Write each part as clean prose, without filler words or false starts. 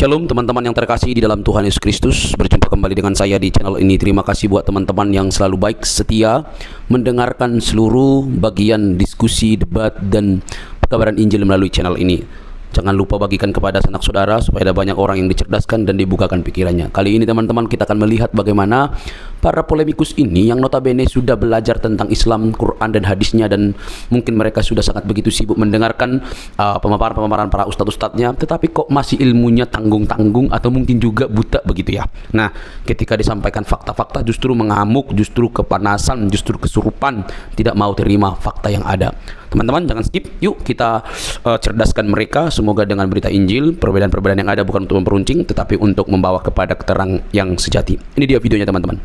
Shalom teman-teman yang terkasih di dalam Tuhan Yesus Kristus. Berjumpa kembali dengan saya di channel ini. Terima kasih buat teman-teman yang selalu baik setia mendengarkan seluruh bagian diskusi, debat, dan pekabaran Injil melalui channel ini. Jangan lupa bagikan kepada sanak saudara supaya ada banyak orang yang dicerdaskan dan dibukakan pikirannya. Kali ini teman-teman kita akan melihat bagaimana para polemikus ini yang notabene sudah belajar tentang Islam, Quran dan hadisnya, dan mungkin mereka sudah sangat begitu sibuk mendengarkan pemaparan-pemaparan para ustadz-ustadznya, tetapi kok masih ilmunya tanggung-tanggung atau mungkin juga buta begitu ya. Nah, ketika disampaikan fakta-fakta justru mengamuk, justru kepanasan, justru kesurupan, tidak mau terima fakta yang ada. Teman-teman jangan skip, yuk kita cerdaskan mereka. Semoga dengan berita Injil, perbedaan-perbedaan yang ada bukan untuk memperuncing, tetapi untuk membawa kepada keterang yang sejati. Ini dia videonya teman-teman.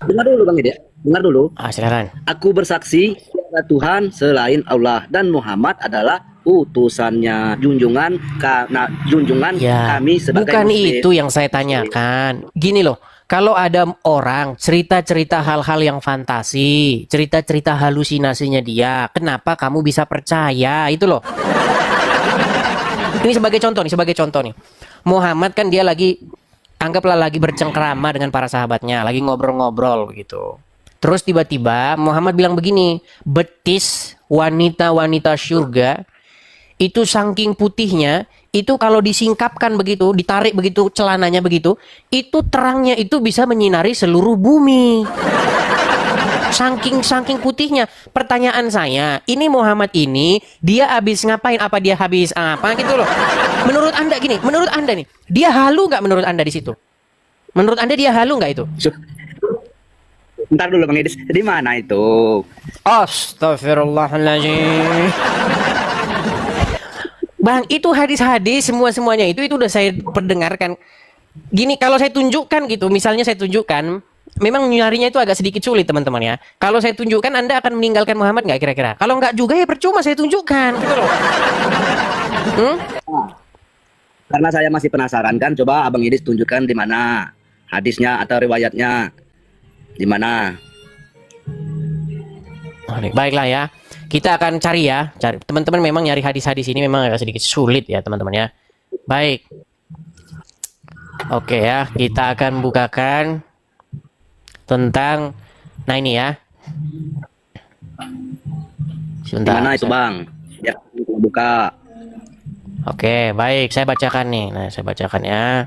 Dengar dulu Bang Ide, dengar dulu. Silakan. Aku bersaksi tiada Tuhan selain Allah dan Muhammad adalah utusannya, junjungan Ya, kami sebagai bukan muslim. itu yang saya tanyakan. Gini loh, kalau ada orang cerita-cerita hal-hal yang fantasi, cerita-cerita halusinasinya dia, kenapa kamu bisa percaya? Itu loh. Ini sebagai contoh nih. Muhammad kan dia anggaplah lagi bercengkrama dengan para sahabatnya, lagi ngobrol-ngobrol begitu. Terus tiba-tiba Muhammad bilang begini, betis wanita-wanita surga itu saking putihnya, itu kalau disingkapkan begitu, ditarik begitu celananya begitu, itu terangnya itu bisa menyinari seluruh bumi. Saking putihnya. Pertanyaan saya, ini Muhammad ini dia habis ngapain? Apa dia habis apa gitu loh? Menurut Anda nih, dia halu nggak menurut Anda di situ? Menurut Anda dia halu nggak itu? Bentar dulu Bang Idis, di mana itu? Astagfirullahaladzim. Bang, itu hadis-hadis semuanya itu udah saya perdengarkan. Gini, kalau saya tunjukkan gitu, misalnya saya tunjukkan, memang nyarinya itu agak sedikit sulit teman-teman ya. Kalau saya tunjukkan, Anda akan meninggalkan Muhammad nggak kira-kira? Kalau nggak juga ya percuma saya tunjukkan gitu loh. Karena saya masih penasaran kan, coba Abang Idis tunjukkan di mana hadisnya atau riwayatnya. Di mana? Baiklah ya. Kita akan cari ya. Teman-teman memang nyari hadis-hadis ini memang agak sedikit sulit ya teman-teman ya. Baik. Oke ya, kita akan bukakan tentang, nah ini ya. Sebentar. Di mana itu Bang? Ya, buka. Oke, baik, saya bacakan nih. Nah, saya bacakan ya.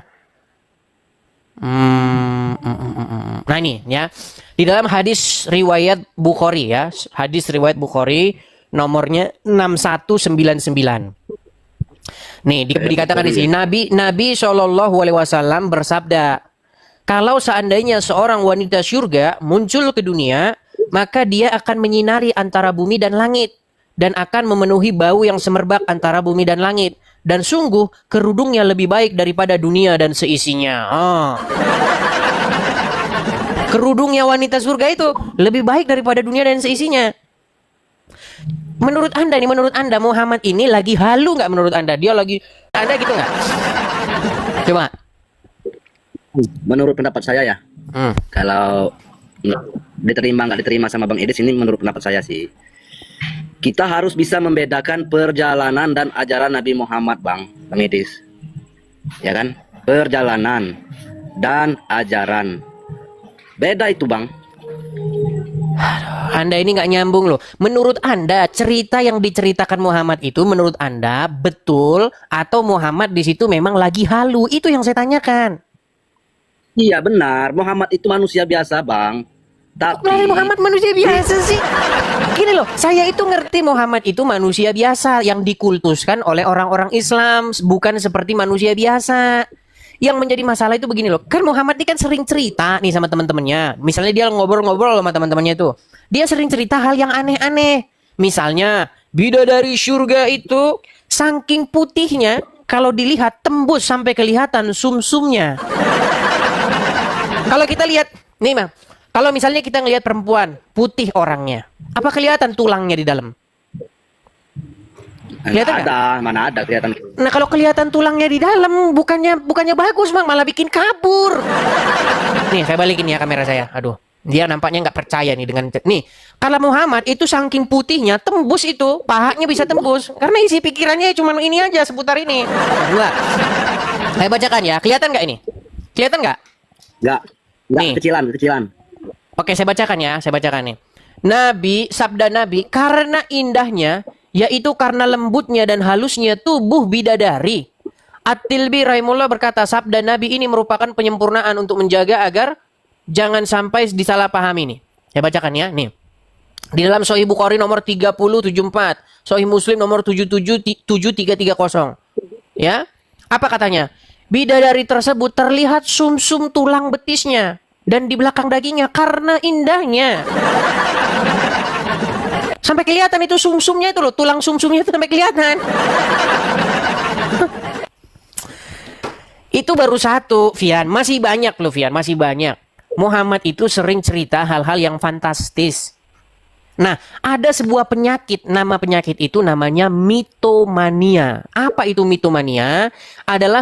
Nah ini ya, di dalam hadis riwayat Bukhari ya, hadis riwayat Bukhari nomornya 6199. Nih dikatakan di sini, Nabi SAW bersabda, kalau seandainya seorang wanita surga muncul ke dunia, maka dia akan menyinari antara bumi dan langit, dan akan memenuhi bau yang semerbak antara bumi dan langit. Dan sungguh kerudungnya lebih baik daripada dunia dan seisinya. Kerudungnya wanita surga itu lebih baik daripada dunia dan seisinya. Menurut Anda Muhammad ini lagi halu nggak menurut Anda? Anda gitu nggak? Coba. Menurut pendapat saya ya, kalau nggak diterima sama Bang Idis, ini menurut pendapat saya sih, kita harus bisa membedakan perjalanan dan ajaran Nabi Muhammad, Bang Idis. Ya kan? Perjalanan dan ajaran. Beda itu, Bang. Anda ini nggak nyambung loh. Menurut Anda, cerita yang diceritakan Muhammad itu menurut Anda betul atau Muhammad di situ memang lagi halu? Itu yang saya tanyakan. Iya, benar. Muhammad itu manusia biasa, Bang. Tapi Muhammad manusia biasa sih. Gini loh, saya itu ngerti Muhammad itu manusia biasa yang dikultuskan oleh orang-orang Islam, bukan seperti manusia biasa. Yang menjadi masalah itu begini loh, kan Muhammad ini kan sering cerita nih sama teman-temannya. Misalnya dia ngobrol-ngobrol sama teman-temannya itu, dia sering cerita hal yang aneh-aneh. Misalnya bidadari surga itu saking putihnya, kalau dilihat tembus sampai kelihatan sumsumnya. Kalau kita lihat nih Bang, kalau misalnya kita ngelihat perempuan putih orangnya, apa kelihatan tulangnya di dalam? Kelihatan mana ada kelihatan. Nah, kalau kelihatan tulangnya di dalam, bukannya bagus Bang, malah bikin kabur. Nih, saya balikin ya kamera saya. Aduh, Dia nampaknya nggak percaya nih dengan nih. Kalau Muhammad itu saking putihnya tembus itu pahanya bisa tembus karena isi pikirannya cuma ini aja seputar ini. Dua. Saya bacakan ya. Kelihatan nggak ini? Kelihatan nggak? Nggak Nih. kecilan. Oke, saya bacakan ya. Saya bacakan nih. Sabda Nabi, karena indahnya, yaitu karena lembutnya dan halusnya tubuh bidadari. At-Tilbi rahimullah berkata, sabda Nabi ini merupakan penyempurnaan untuk menjaga agar jangan sampai disalahpahami nih. Saya bacakan ya, nih. Di dalam Sahih Bukhari nomor 3074, Sahih Muslim nomor 7330. Ya. Apa katanya? Bidadari tersebut terlihat sumsum tulang betisnya dan di belakang dagingnya karena indahnya. Sampai kelihatan itu sumsumnya itu loh, tulang sumsumnya itu sampai kelihatan. Itu baru satu, Vian. Masih banyak loh, Vian. Masih banyak. Muhammad itu sering cerita hal-hal yang fantastis. Nah, ada sebuah penyakit. Nama penyakit itu namanya mitomania. Apa itu mitomania? Adalah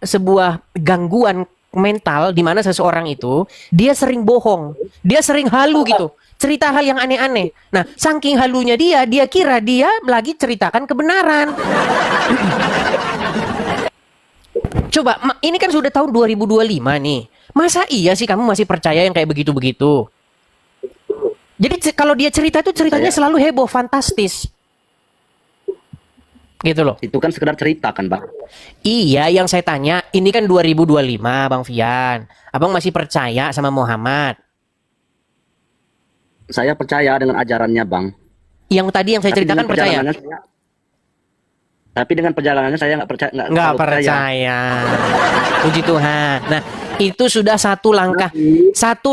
sebuah gangguan mental di mana seseorang itu dia sering bohong, dia sering halu gitu, cerita hal yang aneh-aneh. Nah, saking halunya dia kira dia lagi ceritakan kebenaran. Coba, ini kan sudah tahun 2025 nih. Masa iya sih kamu masih percaya yang kayak begitu-begitu? Jadi kalau dia cerita itu ceritanya selalu heboh, fantastis. Gitu loh. Itu kan sekedar cerita kan, Bang. Iya, yang saya tanya, ini kan 2025, Bang Fian. Abang masih percaya sama Muhammad? Saya percaya dengan ajarannya, Bang. Yang tadi yang saya ceritakan percaya? Tapi dengan perjalanannya saya nggak percaya. Nggak percaya. Puji Tuhan. Nah, itu sudah satu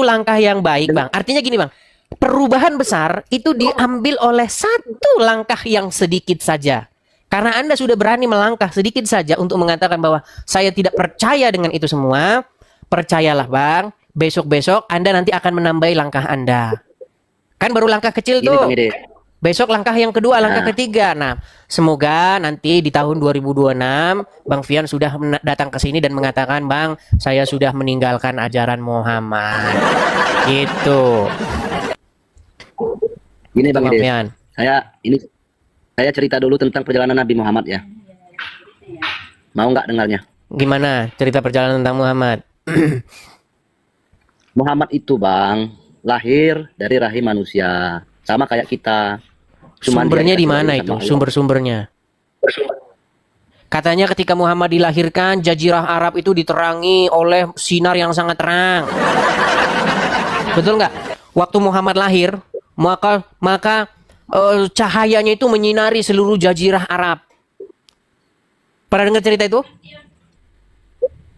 langkah yang baik, Bang. Artinya gini, Bang. Perubahan besar itu diambil oleh satu langkah yang sedikit saja. Karena Anda sudah berani melangkah sedikit saja untuk mengatakan bahwa saya tidak percaya dengan itu semua. Percayalah, Bang. Besok-besok Anda nanti akan menambahi langkah Anda. Kan baru langkah kecil tuh. Besok langkah yang kedua, langkah ketiga. Nah, semoga nanti di tahun 2026 Bang Fian sudah datang ke sini dan mengatakan, Bang, saya sudah meninggalkan ajaran Muhammad. Gitu. Gini Bang Ide, Fian. Saya cerita dulu tentang perjalanan Nabi Muhammad ya. Mau nggak dengarnya? Gimana cerita perjalanan tentang Muhammad? Muhammad itu, Bang, lahir dari rahim manusia, sama kayak kita. Sumbernya di mana itu? Sumber-sumbernya. Katanya ketika Muhammad dilahirkan, jazirah Arab itu diterangi oleh sinar yang sangat terang. Betul nggak? Waktu Muhammad lahir, maka cahayanya itu menyinari seluruh jazirah Arab. Pernah dengar cerita itu?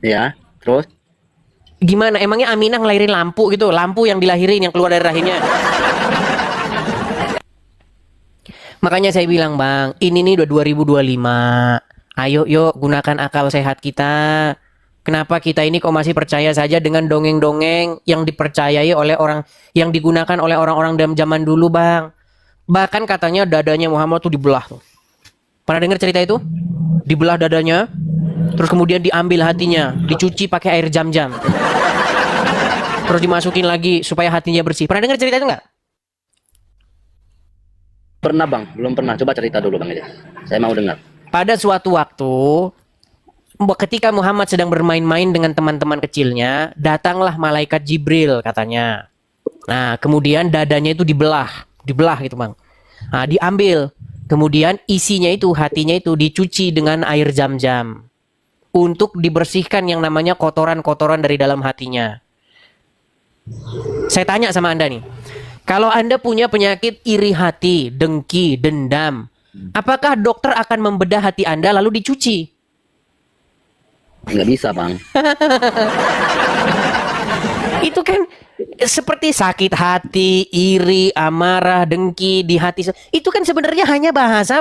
Ya, terus? Gimana? Emangnya Aminah ngelahirin lampu gitu? Lampu yang dilahirin, yang keluar dari rahimnya. Makanya saya bilang, Bang, ini nih udah 2025. Ayo yuk gunakan akal sehat kita. Kenapa kita ini kok masih percaya saja dengan dongeng-dongeng yang dipercayai oleh orang, yang digunakan oleh orang-orang dalam zaman dulu, Bang? Bahkan katanya dadanya Muhammad tuh dibelah. Pernah dengar cerita itu? Dibelah dadanya, terus kemudian diambil hatinya, dicuci pakai air jam-jam. Terus dimasukin lagi supaya hatinya bersih. Pernah dengar cerita itu nggak? Pernah, Bang, belum pernah. Coba cerita dulu, Bang Ide. Saya mau dengar. Pada suatu waktu, ketika Muhammad sedang bermain-main dengan teman-teman kecilnya, datanglah malaikat Jibril katanya. Nah, kemudian dadanya itu dibelah gitu, Bang. Nah, diambil. Kemudian isinya itu, hatinya itu dicuci dengan air jam-jam untuk dibersihkan yang namanya kotoran-kotoran dari dalam hatinya. Saya tanya sama Anda nih, kalau Anda punya penyakit iri hati, dengki, dendam, apakah dokter akan membedah hati Anda lalu dicuci? Nggak bisa, Bang. Itu kan seperti sakit hati, iri, amarah, dengki di hati. Itu kan sebenarnya hanya bahasa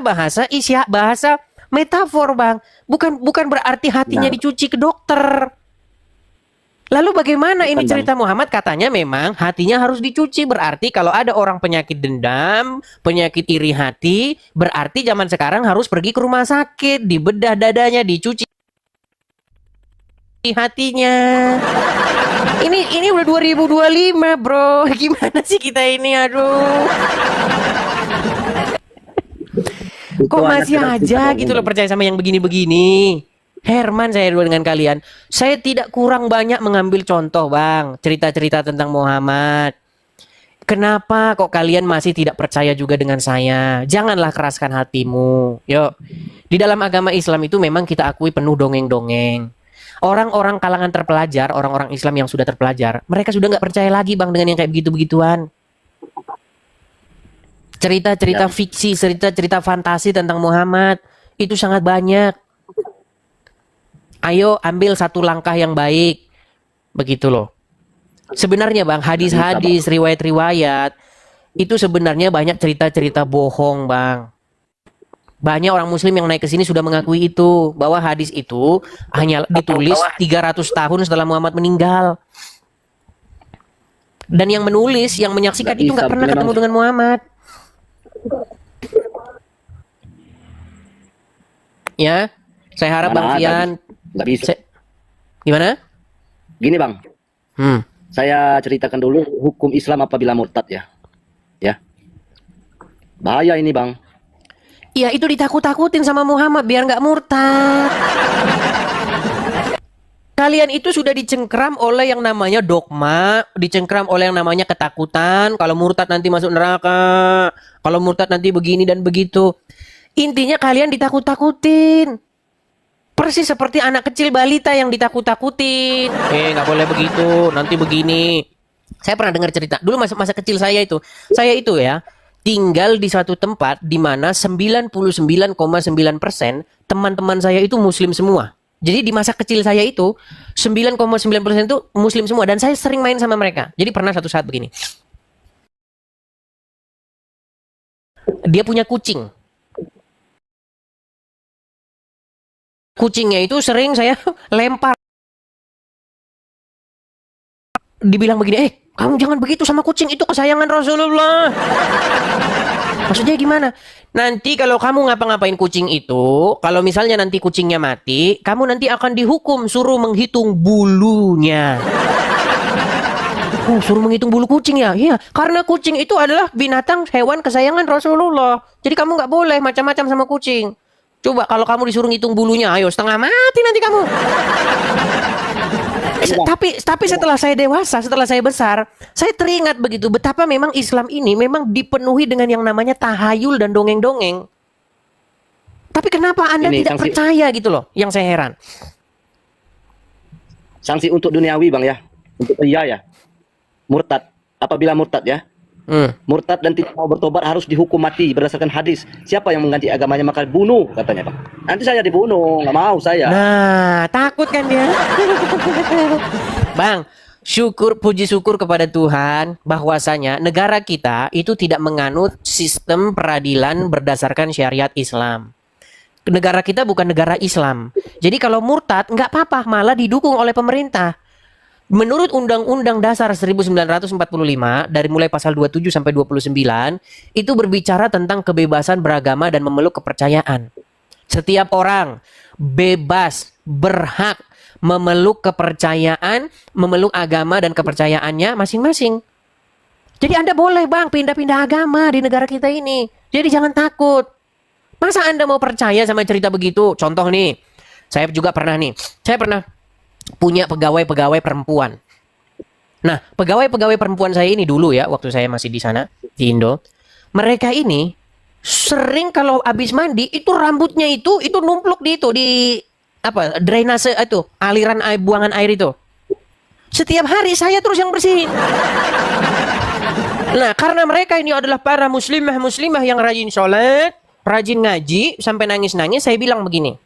metafor, Bang. Bukan berarti hatinya dicuci ke dokter. Lalu bagaimana ini cerita Muhammad? Katanya memang hatinya harus dicuci. Berarti kalau ada orang penyakit dendam, penyakit iri hati, berarti zaman sekarang harus pergi ke rumah sakit, dibedah dadanya, dicuci. di hatinya. Ini udah 2025, bro. Gimana sih kita ini, aduh. Kok masih aja gitu loh percaya sama yang begini-begini. Herman, saya dua dengan kalian. Saya tidak kurang banyak mengambil contoh, Bang. Cerita-cerita tentang Muhammad. Kenapa kok kalian masih tidak percaya juga dengan saya? Janganlah keraskan hatimu. Yuk. Di dalam agama Islam itu memang kita akui penuh dongeng-dongeng. Orang-orang kalangan terpelajar, orang-orang Islam yang sudah terpelajar, mereka sudah nggak percaya lagi, Bang, dengan yang kayak begitu-begituan. Cerita-cerita fiksi, cerita-cerita fantasi tentang Muhammad itu sangat banyak. Ayo ambil satu langkah yang baik. Begitu loh. Sebenarnya, Bang, hadis-hadis, riwayat-riwayat itu sebenarnya banyak cerita-cerita bohong, Bang. Banyak orang muslim yang naik ke sini sudah mengakui itu, bahwa hadis itu hanya ditulis 300 tahun setelah Muhammad meninggal. Dan yang menulis, yang menyaksikan itu nggak pernah ketemu dengan Muhammad. Ya, saya harap Bang Fian. Nggak bisa. Gimana? Gini, Bang. Saya ceritakan dulu hukum Islam apabila murtad ya. Ya. Bahaya ini, Bang. Ya, itu ditakut-takutin sama Muhammad biar nggak murtad. Kalian itu sudah dicengkram oleh yang namanya dogma, dicengkram oleh yang namanya ketakutan. Kalau murtad nanti masuk neraka, kalau murtad nanti begini dan begitu. Intinya kalian ditakut-takutin. Persis seperti anak kecil balita yang ditakut-takutin. Nggak boleh begitu, nanti begini. Saya pernah dengar cerita, dulu masa kecil saya itu ya, tinggal di suatu tempat di mana 99,9% teman-teman saya itu muslim semua. Jadi di masa kecil saya itu 9,9% itu muslim semua dan saya sering main sama mereka. Jadi pernah satu saat begini. Dia punya kucing. Kucingnya itu sering saya lempar. Dibilang begini, kamu jangan begitu sama kucing, itu kesayangan Rasulullah. Maksudnya gimana? Nanti kalau kamu ngapa-ngapain kucing itu, kalau misalnya nanti kucingnya mati, kamu nanti akan dihukum suruh menghitung bulunya. Suruh menghitung bulu kucing ya? Iya, karena kucing itu adalah binatang hewan kesayangan Rasulullah. Jadi kamu nggak boleh macam-macam sama kucing. Coba kalau kamu disuruh ngitung bulunya, ayo setengah mati nanti kamu. Tapi setelah saya dewasa, setelah saya besar, saya teringat begitu betapa memang Islam ini memang dipenuhi dengan yang namanya tahayul dan dongeng-dongeng. Tapi kenapa Anda tidak percaya gitu loh? Yang saya heran. Sanksi untuk duniawi, Bang ya. Untuk pria ya. Murtad. Apabila murtad ya. Murtad dan tidak mau bertobat harus dihukum mati berdasarkan hadis. Siapa yang mengganti agamanya maka bunuh, katanya, Bang. Nanti saya dibunuh, nggak mau saya. Nah, takut kan dia. Bang, puji syukur kepada Tuhan bahwasanya negara kita itu tidak menganut sistem peradilan berdasarkan syariat Islam. Negara kita bukan negara Islam. Jadi kalau murtad nggak apa-apa, malah didukung oleh pemerintah. Menurut Undang-Undang Dasar 1945 dari mulai pasal 27 sampai 29 itu berbicara tentang kebebasan beragama dan memeluk kepercayaan. Setiap orang bebas, berhak memeluk kepercayaan, memeluk agama dan kepercayaannya masing-masing. Jadi Anda boleh, Bang, pindah-pindah agama di negara kita ini. Jadi jangan takut. Masa Anda mau percaya sama cerita begitu? Contoh nih, saya pernah punya pegawai-pegawai perempuan. Nah, pegawai-pegawai perempuan saya ini dulu ya, waktu saya masih di sana, di Indo. Mereka ini sering kalau habis mandi, itu rambutnya itu numpluk di drainase itu, aliran air, buangan air itu. Setiap hari saya terus yang bersihin. Nah, karena mereka ini adalah para muslimah yang rajin sholat, rajin ngaji, sampai nangis-nangis, saya bilang begini,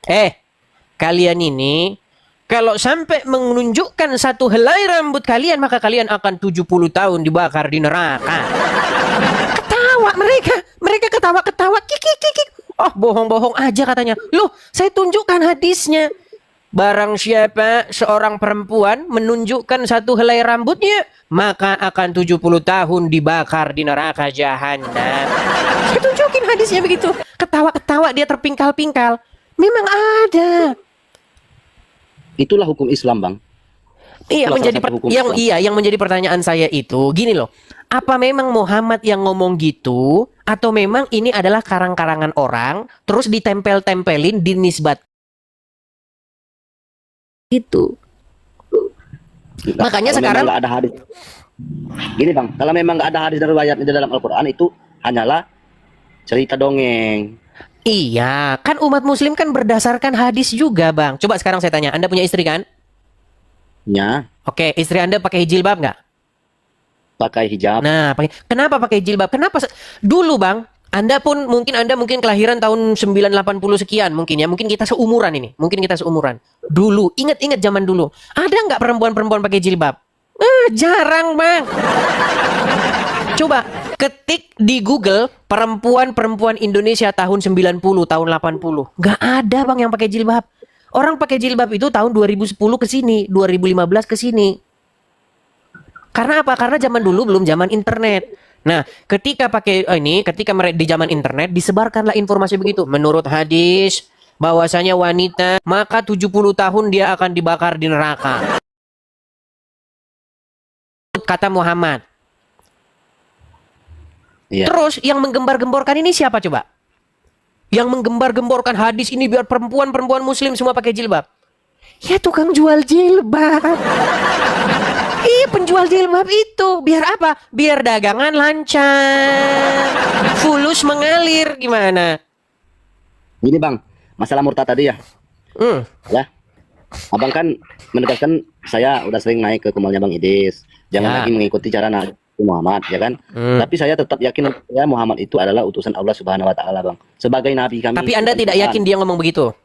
kalian ini kalau sampai menunjukkan satu helai rambut kalian, maka kalian akan 70 tahun dibakar di neraka. Ketawa mereka ketawa-ketawa, kikik. Oh, bohong-bohong aja katanya. Loh, saya tunjukkan hadisnya. Barang siapa seorang perempuan menunjukkan satu helai rambutnya, maka akan 70 tahun dibakar di neraka jahanam. Saya tunjukin hadisnya begitu. Ketawa-ketawa dia terpingkal-pingkal. Memang ada. Itulah hukum Islam, Bang. Iya, Itulah salah satu hukum Islam. yang menjadi pertanyaan saya itu gini loh. Apa memang Muhammad yang ngomong gitu atau memang ini adalah karang-karangan orang terus ditempel-tempelin dinisbat gitu. Makanya Kalau sekarang memang nggak ada hadis. Gini, Bang, kalau memang nggak ada hadis dan riwayat di dalam Al-Qur'an, itu hanyalah cerita dongeng. iya, kan umat muslim kan berdasarkan hadis juga, Bang. Coba sekarang saya tanya, Anda punya istri kan? Ya, Oke, istri Anda pakai jilbab nggak? pakai hijab. Nah, kenapa pakai jilbab? Kenapa dulu, Bang? Anda mungkin kelahiran tahun 980 sekian mungkin ya. Mungkin kita seumuran ini. Mungkin kita seumuran. Dulu, ingat-ingat zaman dulu. Ada nggak perempuan-perempuan pakai jilbab? Jarang, Bang. Coba ketik di Google perempuan-perempuan Indonesia tahun 90, tahun 80. Nggak ada, Bang, yang pakai jilbab. Orang pakai jilbab itu tahun 2010 ke sini, 2015 ke sini. Karena apa? Karena zaman dulu belum zaman internet. Nah, ketika di zaman internet disebarkanlah informasi begitu. Menurut hadis bahwasanya wanita maka 70 tahun dia akan dibakar di neraka. Kata Muhammad. Iya. Terus yang menggembar-gemborkan ini siapa coba? Yang menggembar-gemborkan hadis ini biar perempuan-perempuan muslim semua pakai jilbab. Ya tukang jual jilbab. Iya, penjual jilbab itu. Biar apa? Biar dagangan lancar. Fulus mengalir. Gimana? Gini, Bang, masalah murtad tadi ya. Ya. Abang kan menegaskan saya udah sering naik ke kumalnya Bang Idis. Jangan Ya. lagi mengikuti cara Nabi Muhammad, ya kan? Tapi saya tetap yakin ya Muhammad itu adalah utusan Allah Subhanahu wa taala, Bang. Sebagai nabi kami. Tapi Anda tidak yakin dia ngomong begitu?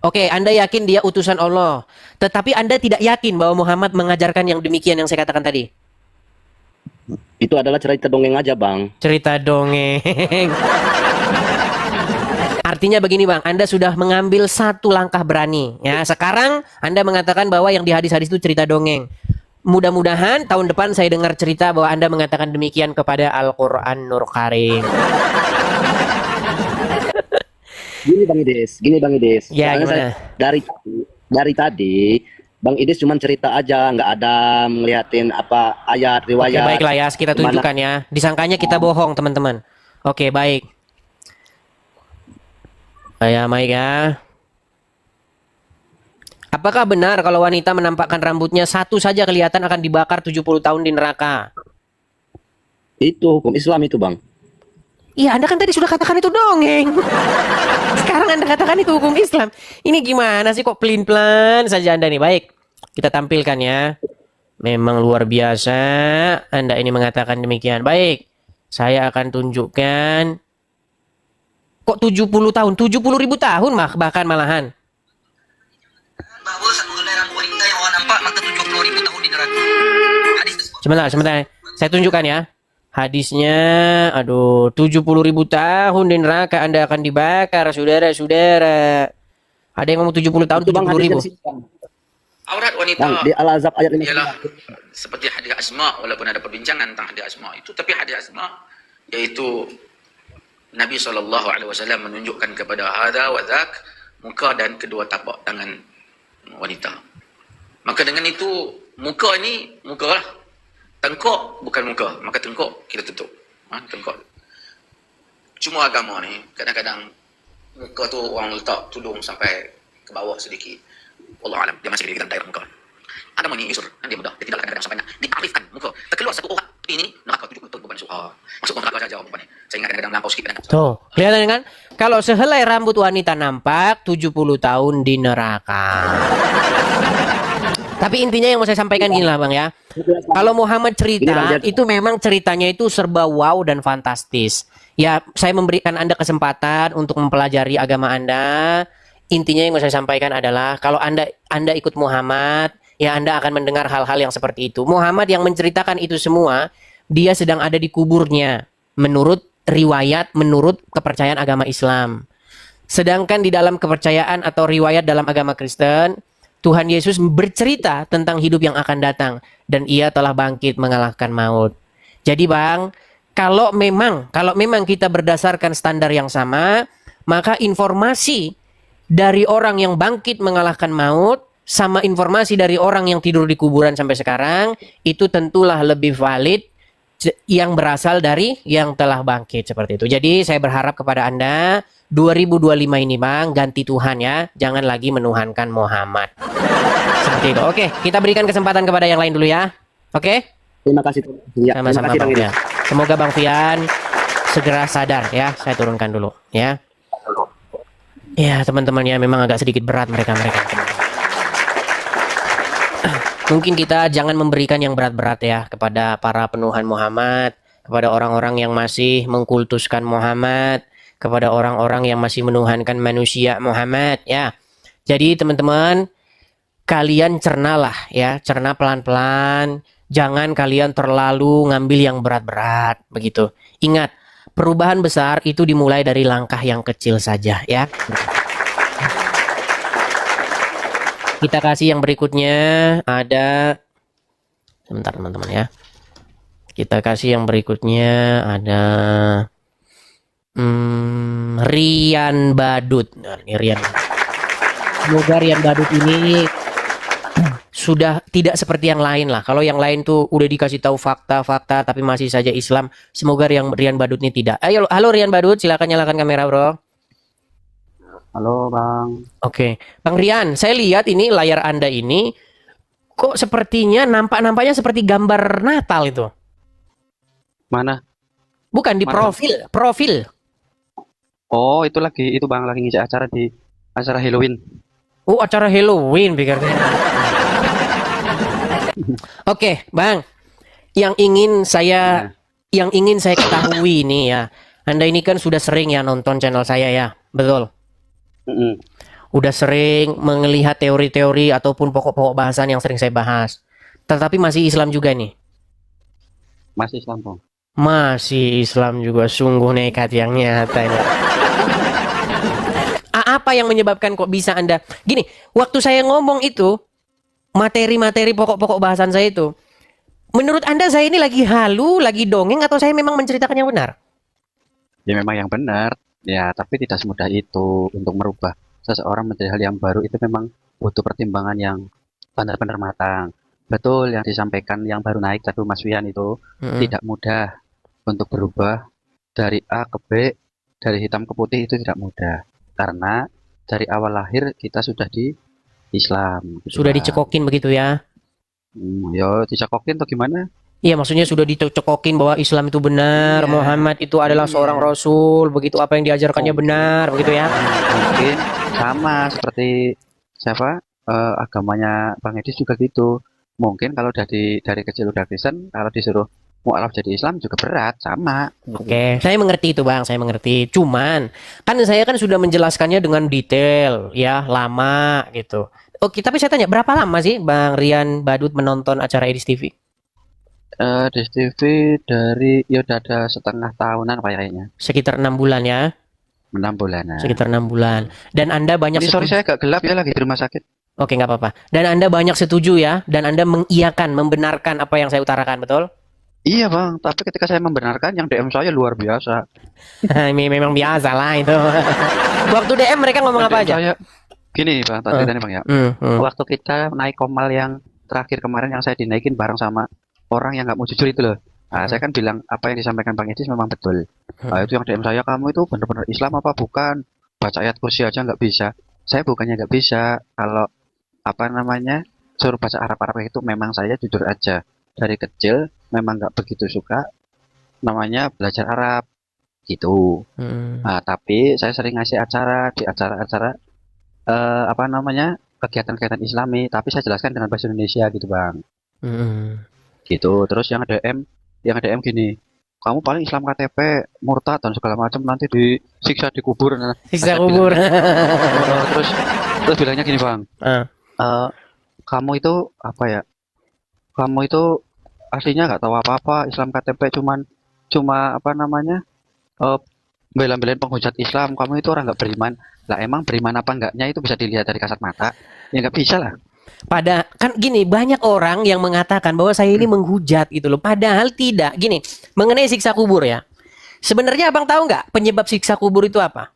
Oke, Anda yakin dia utusan Allah. Tetapi Anda tidak yakin bahwa Muhammad mengajarkan yang demikian yang saya katakan tadi? Itu adalah cerita dongeng aja, Bang. Cerita dongeng. Artinya begini, Bang, Anda sudah mengambil satu langkah berani. Ya, sekarang Anda mengatakan bahwa yang di hadis-hadis itu cerita dongeng. Mudah-mudahan tahun depan saya dengar cerita bahwa Anda mengatakan demikian kepada Al-Quran Nur Karim. Gini Bang Idis. Ya, Soalnya gimana? dari tadi Bang Idis cuma cerita aja, nggak ada ngeliatin apa ayat Oke, riwayat. baiklah ya, kita Gimana? tunjukkan ya. Disangkanya kita bohong, teman-teman. Oke, baik. Ya, baik ya. Apakah benar kalau wanita menampakkan rambutnya satu saja kelihatan akan dibakar 70 tahun di neraka? Itu hukum Islam itu, Bang. Iya, Anda kan tadi sudah katakan itu dongeng. Sekarang Anda katakan itu hukum Islam. Ini gimana sih kok pelin-pelan saja Anda nih? Baik, kita tampilkan ya. Memang luar biasa Anda ini mengatakan demikian. Baik, saya akan tunjukkan. Kok 70 tahun? 70.000 tahun bahkan malahan. Bahwa saat mengenai rambut wanita yang orang nampak maka 70.000 tahun di neraka. Hadis Sebentar. Saya tunjukkan ya. Hadisnya, 70.000 tahun di neraka Anda akan dibakar, saudara-saudara. Ada yang ngomong 70 tahun, Itu, Bang, 70.000. hadisnya di situ, Bang. aurat wanita Bang, di Al-Azab ayat 5. ialah seperti hadis Asma, walaupun ada perbincangan tentang hadis Asma itu, tapi hadis Asma yaitu Nabi SAW menunjukkan kepada hadza wa dzak muka dan kedua tapak tangan wanita. Maka dengan itu muka ini muka lah. Tengkok bukan muka, maka tengkok kita tutup. Tengkok. Cuma agama ni kadang-kadang muka tu orang letak tudung sampai ke bawah sedikit. Wallahu alam, dia masih di dalam daerah muka. Ada mani yusur, dia mudah, dia tidak akan ada sampai ditarifkan muka. Terkeluar satu orang ini neraka 70 tahun beban suha. Masuk neraka saja orang ni. Saya ingat kadang-kadang melampau sikit kadang. Tuh, kelihatan kan? Kalau sehelai rambut wanita nampak 70 tahun di neraka. Tapi intinya yang mau saya sampaikan gini lah Bang ya. Kalau Muhammad cerita, itu memang ceritanya itu serba wow dan fantastis. Ya, saya memberikan Anda kesempatan untuk mempelajari agama Anda. Intinya yang mau saya sampaikan adalah kalau Anda ikut Muhammad, ya Anda akan mendengar hal-hal yang seperti itu. Muhammad yang menceritakan itu semua, dia sedang ada di kuburnya. Menurut riwayat, menurut kepercayaan agama Islam. Sedangkan di dalam kepercayaan atau riwayat dalam agama Kristen, Tuhan Yesus bercerita tentang hidup yang akan datang dan ia telah bangkit mengalahkan maut. Jadi Bang, kalau memang kita berdasarkan standar yang sama, maka informasi dari orang yang bangkit mengalahkan maut sama informasi dari orang yang tidur di kuburan sampai sekarang, itu tentulah lebih valid yang berasal dari yang telah bangkit seperti itu. Jadi saya berharap kepada Anda 2025 ini Bang, ganti Tuhan ya, jangan lagi menuhankan Muhammad. Seperti itu. Oke, kita berikan kesempatan kepada yang lain dulu ya. Oke? Terima kasih. Ya, Sama-sama terima kasih Bang Bang Idris. Fian. Semoga Bang Fian segera sadar ya. Saya turunkan dulu ya. Ya teman-teman ya, memang agak sedikit berat mereka. Mungkin kita jangan memberikan yang berat-berat ya kepada para penuhan Muhammad, kepada orang-orang yang masih mengkultuskan Muhammad, kepada orang-orang yang masih menuhankan manusia Muhammad ya. Jadi teman-teman, kalian cernalah ya, cerna pelan-pelan. Jangan kalian terlalu ngambil yang berat-berat begitu. Ingat, perubahan besar itu dimulai dari langkah yang kecil saja ya. Kita kasih yang berikutnya, ada sebentar teman-teman ya. Kita kasih yang berikutnya, ada Rian Badut. Nah, ini Rian. Semoga Rian Badut ini sudah tidak seperti yang lain lah. Kalau yang lain tuh udah dikasih tahu fakta-fakta tapi masih saja Islam. Semoga Rian Badut ini tidak. Ayo, halo Rian Badut, silakan nyalakan kamera, Bro. Halo Bang. Oke, Bang Rian, saya lihat ini layar Anda ini kok sepertinya nampaknya seperti gambar Natal itu. Mana? Bukan di Mana? profil. Oh, itu Bang lagi ngisi acara di acara Halloween. Oh, acara Halloween pikirnya. Oke, Bang. Yang ingin saya ketahui ini ya. Anda ini kan sudah sering ya nonton channel saya ya. Betul. Udah sering melihat teori-teori ataupun pokok-pokok bahasan yang sering saya bahas. Tetapi masih Islam juga nih. Masih Islam Bang. Masih Islam juga, sungguh nekat yang nyata ini. Apa yang menyebabkan kok bisa Anda gini? Waktu saya ngomong itu materi-materi pokok-pokok bahasan saya itu, menurut Anda saya ini lagi halu, lagi dongeng, atau saya memang menceritakan yang benar? Ya memang yang benar. Ya, tapi tidak semudah itu untuk merubah seseorang menjadi hal yang baru. Itu memang butuh pertimbangan yang benar-benar matang. Betul yang disampaikan yang baru naik tadi Mas Wian itu tidak mudah untuk berubah dari A ke B, dari hitam ke putih itu tidak mudah. Karena dari awal lahir kita sudah di Islam. Gitu Sudah Bang. dicekokin begitu ya? Ya dicekokin atau gimana? Iya, maksudnya sudah dicekokin bahwa Islam itu benar, Iya. Muhammad itu adalah seorang rasul, begitu apa yang diajarkannya benar, begitu ya? Mungkin sama seperti siapa agamanya Bang Edis juga gitu. Mungkin kalau dari kecil udah Kristen, kalau disuruh mualaf jadi Islam juga berat, sama. Oke, saya mengerti itu Bang, saya mengerti. Cuman, kan saya kan sudah menjelaskannya dengan detail, ya, lama gitu. Oke, tapi saya tanya, berapa lama sih Bang Rian Badut menonton acara Edis TV? Di TV dari ya udah ada setengah tahunan kayaknya. Sekitar 6 bulan ya? 6 bulanan. Sekitar 6 bulan. Dan Anda banyak Ini sorry saya agak gelap ya lagi di rumah sakit. Oke, nggak apa-apa. Dan Anda banyak setuju ya? Dan Anda mengiyakan, membenarkan apa yang saya utarakan, betul? Iya Bang, tapi ketika saya membenarkan yang DM saya luar biasa. Memang biasa lah itu. Waktu DM mereka ngomong apa DM aja? Saya, gini Bang, tak ceritanya Bang ya. Waktu kita naik komal yang terakhir kemarin yang saya dinaikin bareng sama orang yang nggak mau jujur itu loh. Nah, saya kan bilang apa yang disampaikan Bang Edis memang betul. Nah, itu yang DM saya, kamu itu benar-benar Islam apa bukan? Baca ayat kursi aja nggak bisa. Saya bukannya nggak bisa. Kalau apa namanya suruh baca Arab-Arab itu memang saya jujur aja. Dari kecil memang nggak begitu suka namanya belajar Arab gitu. Nah, tapi saya sering ngasih acara di acara-acara apa namanya kegiatan-kegiatan Islami, tapi saya jelaskan dengan bahasa Indonesia gitu Bang. Gitu. Terus yang DM gini, kamu paling Islam KTP, murtad dan segala macam, nanti disiksa di kubur. Nah, Siksa saya kubur. terus bilangnya gini Bang, kamu itu apa ya? Kamu itu aslinya nggak tahu apa-apa, Islam KTP cuma apa namanya bela-belain penghujat Islam, kamu itu orang nggak beriman. Lah emang beriman apa enggaknya itu bisa dilihat dari kasat mata? Ya nggak bisa lah. Kan gini, banyak orang yang mengatakan bahwa saya ini menghujat gitu loh. Padahal tidak. Gini, mengenai siksa kubur ya. Sebenarnya Abang tahu nggak penyebab siksa kubur itu apa?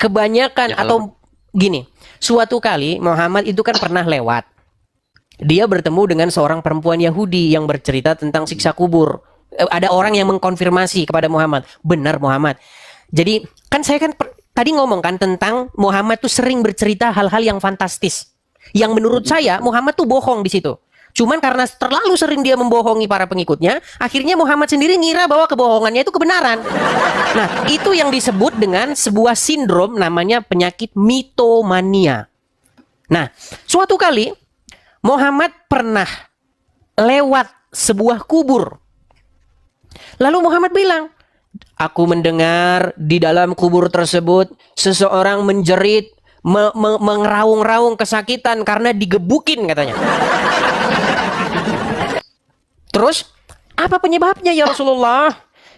Kebanyakan Ya, kalau- atau gini, Suatu kali Muhammad itu kan pernah lewat. Dia bertemu dengan seorang perempuan Yahudi yang bercerita tentang siksa kubur. Ada orang yang mengkonfirmasi kepada Muhammad, benar Muhammad. Jadi kan saya kan tadi ngomong kan tentang Muhammad tuh sering bercerita hal-hal yang fantastis. Yang menurut saya Muhammad tuh bohong di situ. Cuman karena terlalu sering dia membohongi para pengikutnya, akhirnya Muhammad sendiri ngira bahwa kebohongannya itu kebenaran. Nah, itu yang disebut dengan sebuah sindrom namanya penyakit mitomania. Nah, suatu kali Muhammad pernah lewat sebuah kubur. Lalu Muhammad bilang, aku mendengar di dalam kubur tersebut seseorang menjerit, mengeraung-raung kesakitan karena digebukin katanya. Terus, apa penyebabnya ya Rasulullah?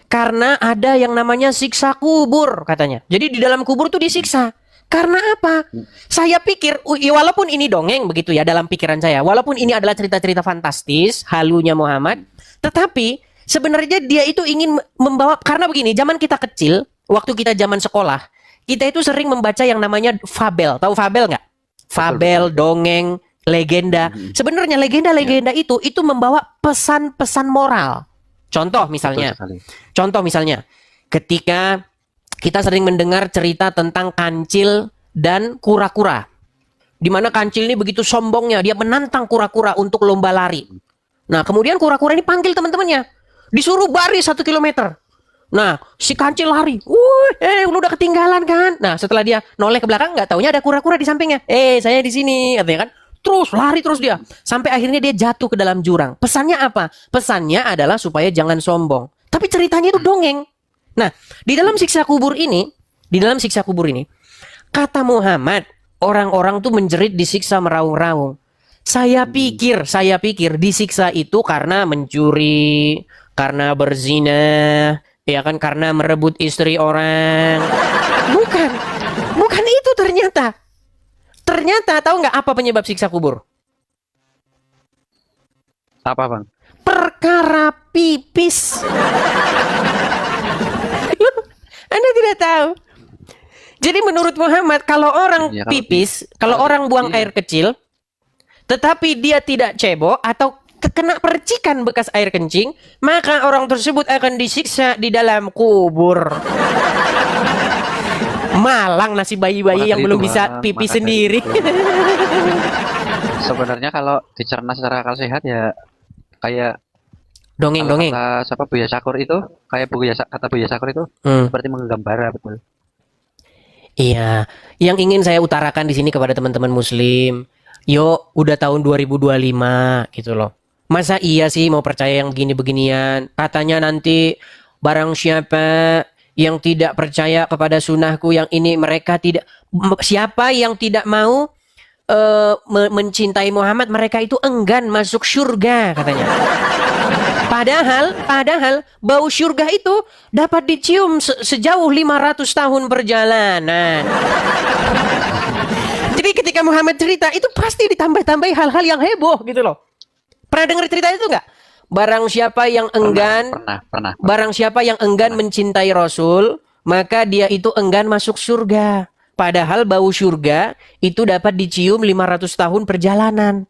Karena ada yang namanya siksa kubur katanya. Jadi di dalam kubur tuh disiksa. Karena apa? Saya pikir, walaupun ini dongeng begitu ya dalam pikiran saya. Walaupun ini adalah cerita-cerita fantastis, halunya Muhammad. Tetapi sebenarnya dia itu ingin membawa, karena begini, zaman kita kecil, waktu kita zaman sekolah, kita itu sering membaca yang namanya fabel. Tahu fabel nggak? Fabel, dongeng, legenda. Sebenarnya legenda-legenda itu membawa pesan-pesan moral. Contoh misalnya, ketika kita sering mendengar cerita tentang kancil dan kura-kura. Di mana kancil ini begitu sombongnya, dia menantang kura-kura untuk lomba lari. Nah, kemudian kura-kura ini panggil teman-temannya. Disuruh baris 1 kilometer. Nah, si kancil lari. Lu udah ketinggalan kan? Nah, setelah dia noleh ke belakang, nggak taunya ada kura-kura di sampingnya. Saya di sini, katanya kan. Terus lari terus dia. Sampai akhirnya dia jatuh ke dalam jurang. Pesannya apa? Pesannya adalah supaya jangan sombong. Tapi ceritanya itu dongeng. Nah, di dalam siksa kubur ini, kata Muhammad, orang-orang tuh menjerit disiksa meraung-raung. Saya pikir disiksa itu karena mencuri, karena berzina, ya kan, karena merebut istri orang. Bukan itu ternyata. Ternyata tahu nggak apa penyebab siksa kubur? Apa bang? Perkara pipis. Anda tidak tahu. Jadi menurut Muhammad, kalau orang pipis, kalau orang buang air kecil, tetapi dia tidak cebok atau kena percikan bekas air kencing, maka orang tersebut akan disiksa di dalam kubur. Malang nasib bayi-bayi yang belum bisa pipi sendiri. Sebenarnya kalau dicerna secara akal sehat ya kayak dongeng-dongeng. Siapa Buya Syakur itu, kayak kata Buya Syakur itu seperti menggambar, betul. Iya, yang ingin saya utarakan di sini kepada teman-teman muslim, udah tahun 2025 gitu loh. Masa iya sih mau percaya yang begini-beginian? Katanya nanti barang siapa yang tidak percaya kepada sunnahku yang ini, siapa yang tidak mau mencintai Muhammad, mereka itu enggan masuk surga katanya. Padahal bau surga itu dapat dicium sejauh 500 tahun perjalanan. Jadi ketika Muhammad cerita itu pasti ditambah-tambahi hal-hal yang heboh gitu loh. Pernah dengar cerita itu enggak? Barang siapa yang enggan pernah. Barang siapa yang enggan mencintai Rasul, maka dia itu enggan masuk surga. Padahal bau surga itu dapat dicium 500 tahun perjalanan.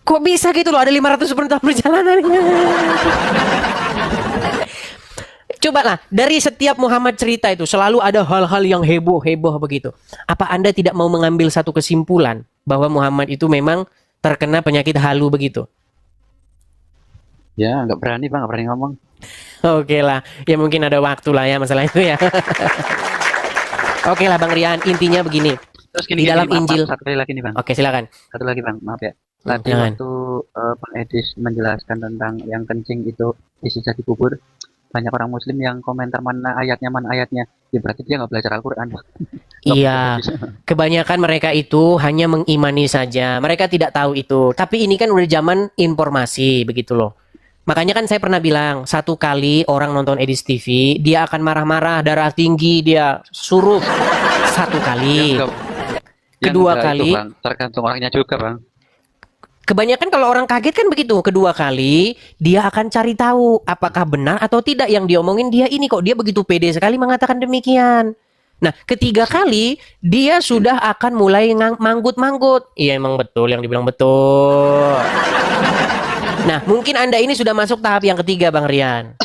Kok bisa gitu loh, ada 500 tahun perjalanan? Cobalah, dari setiap Muhammad cerita itu selalu ada hal-hal yang heboh begitu. Apa Anda tidak mau mengambil satu kesimpulan bahwa Muhammad itu memang terkena penyakit halu begitu? Ya, nggak berani ngomong. Oke lah, ya mungkin ada waktu lah ya masalah itu ya. Oke lah Bang Rian, intinya begini. Terus di dalam Injil. Satu kali lagi nih Bang. Oke, silakan. Satu lagi Bang, maaf ya. Tadi waktu Bang Edis menjelaskan tentang yang kencing itu disiksa di kubur, banyak orang muslim yang komentar mana ayatnya. Ya berarti dia nggak belajar Al-Quran. Iya, kebanyakan mereka itu hanya mengimani saja. Mereka tidak tahu itu. Tapi ini kan udah zaman informasi begitu loh. Makanya kan saya pernah bilang, satu kali orang nonton Edis TV, dia akan marah-marah, darah tinggi, dia suruh. Satu kali. Kedua kali. Itu, Bang, tergantung orangnya juga Bang. Kebanyakan kalau orang kaget kan begitu. Kedua kali dia akan cari tahu apakah benar atau tidak yang diomongin dia ini, kok dia begitu pede sekali mengatakan demikian. Nah, ketiga kali dia sudah akan mulai manggut-manggut. Iya, emang betul yang dibilang betul. Nah, mungkin Anda ini sudah masuk tahap yang ketiga, Bang Rian.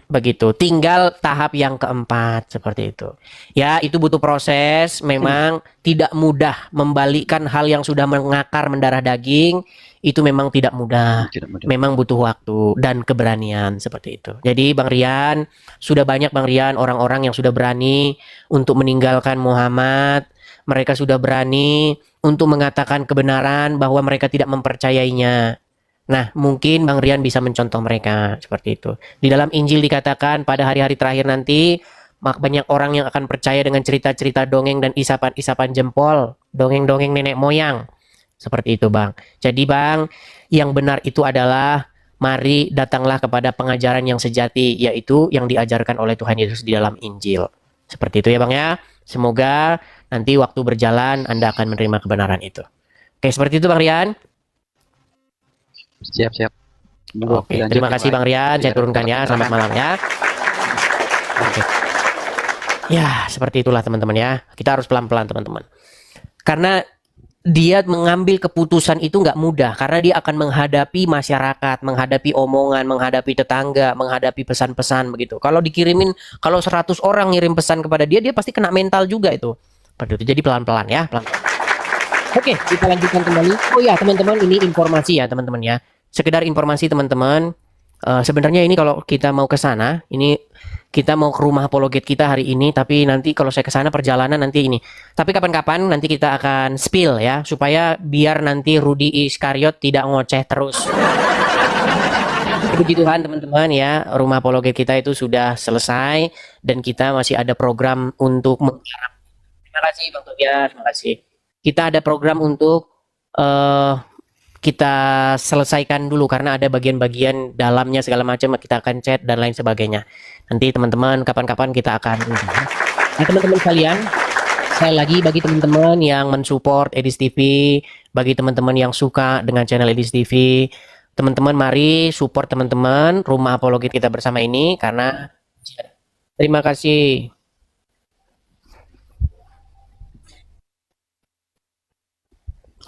Begitu, tinggal tahap yang keempat seperti itu. Ya, itu butuh proses, memang tidak mudah membalikkan hal yang sudah mengakar mendarah daging, itu memang tidak mudah. Tidak mudah. Memang butuh waktu dan keberanian seperti itu. Jadi Bang Rian, sudah banyak Bang Rian orang-orang yang sudah berani untuk meninggalkan Muhammad. Mereka sudah berani untuk mengatakan kebenaran bahwa mereka tidak mempercayainya. Nah, mungkin Bang Rian bisa mencontoh mereka seperti itu. Di dalam Injil dikatakan pada hari-hari terakhir nanti banyak orang yang akan percaya dengan cerita-cerita dongeng dan isapan-isapan jempol, dongeng-dongeng nenek moyang. Seperti itu, Bang. Jadi, Bang, yang benar itu adalah mari datanglah kepada pengajaran yang sejati, yaitu yang diajarkan oleh Tuhan Yesus di dalam Injil. Seperti itu ya, Bang ya. Semoga nanti waktu berjalan Anda akan menerima kebenaran itu. Oke, seperti itu Bang Rian. Siap. Oke, terima kasih Bang Rian. Saya turunkan ya. Selamat malam ya. Oke. Ya, seperti itulah teman-teman ya. Kita harus pelan-pelan teman-teman. Karena dia mengambil keputusan itu nggak mudah. Karena dia akan menghadapi masyarakat, menghadapi omongan, menghadapi tetangga, menghadapi pesan-pesan begitu. Kalau dikirimin, kalau 100 orang ngirim pesan kepada dia, dia pasti kena mental juga itu. Seperti itu. Jadi pelan-pelan ya. Pelan-pelan. Oke, kita lanjutkan kembali. Oh ya teman-teman, ini informasi ya teman-teman ya. Sekedar informasi teman-teman. Sebenarnya ini kalau kita mau ke sana, ini kita mau ke rumah apologet kita hari ini, tapi nanti kalau saya ke sana perjalanan nanti ini. Tapi kapan-kapan nanti kita akan spill ya, supaya biar nanti Rudy Iskariot tidak ngoceh terus. Puji Tuhan teman-teman ya, rumah apologet kita itu sudah selesai dan kita masih ada program untuk menggarap. Terima kasih Bang Tobias, terima kasih. Kita ada program untuk kita selesaikan dulu karena ada bagian-bagian dalamnya segala macam, kita akan chat dan lain sebagainya. Nanti teman-teman kapan-kapan kita akan. Nah teman-teman sekalian, sekali lagi bagi teman-teman yang mensupport Edis TV, bagi teman-teman yang suka dengan channel Edis TV, teman-teman mari support teman-teman rumah apologet kita bersama ini karena terima kasih.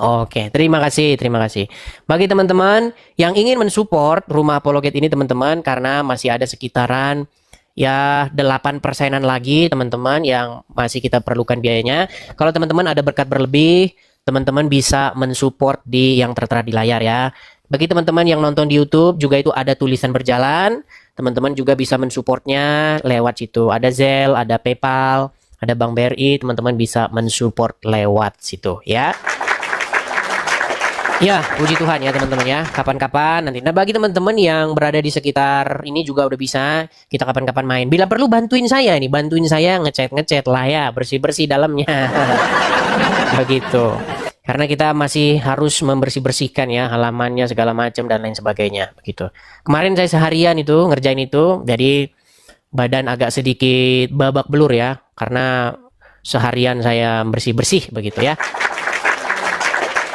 Oke, terima kasih, terima kasih. Bagi teman-teman yang ingin mensupport rumah apologet ini teman-teman, karena masih ada sekitaran ya 8%-an lagi teman-teman yang masih kita perlukan biayanya. Kalau teman-teman ada berkat berlebih, teman-teman bisa mensupport di yang tertera di layar ya. Bagi teman-teman yang nonton di YouTube juga itu ada tulisan berjalan, teman-teman juga bisa mensupportnya lewat situ. Ada Zelle, ada PayPal, ada Bank BRI, teman-teman bisa mensupport lewat situ ya. Ya, puji Tuhan ya teman-teman ya. Kapan-kapan nanti. Nah, bagi teman-teman yang berada di sekitar ini juga udah bisa, kita kapan-kapan main. Bila perlu bantuin saya nih, bantuin saya ngecat lah ya, bersih-bersih dalamnya. Begitu. Karena kita masih harus membersih-bersihkan ya halamannya segala macam dan lain sebagainya, begitu. Kemarin saya seharian itu ngerjain itu, jadi badan agak sedikit babak belur ya, karena seharian saya bersih-bersih begitu ya.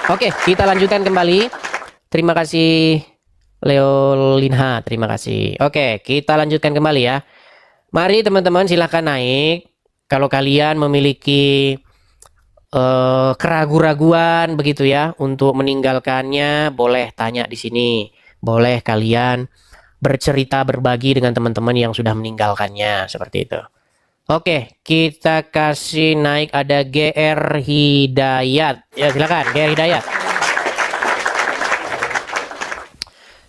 Oke, kita lanjutkan kembali. Terima kasih Leo Linha, terima kasih. Oke, kita lanjutkan kembali ya. Mari teman-teman silahkan naik. Kalau kalian memiliki keraguan-raguan begitu ya untuk meninggalkannya, boleh tanya di sini. Boleh kalian bercerita, berbagi dengan teman-teman yang sudah meninggalkannya, seperti itu. Oke, kita kasih naik ada GR Hidayat. Ya, silakan GR Hidayat.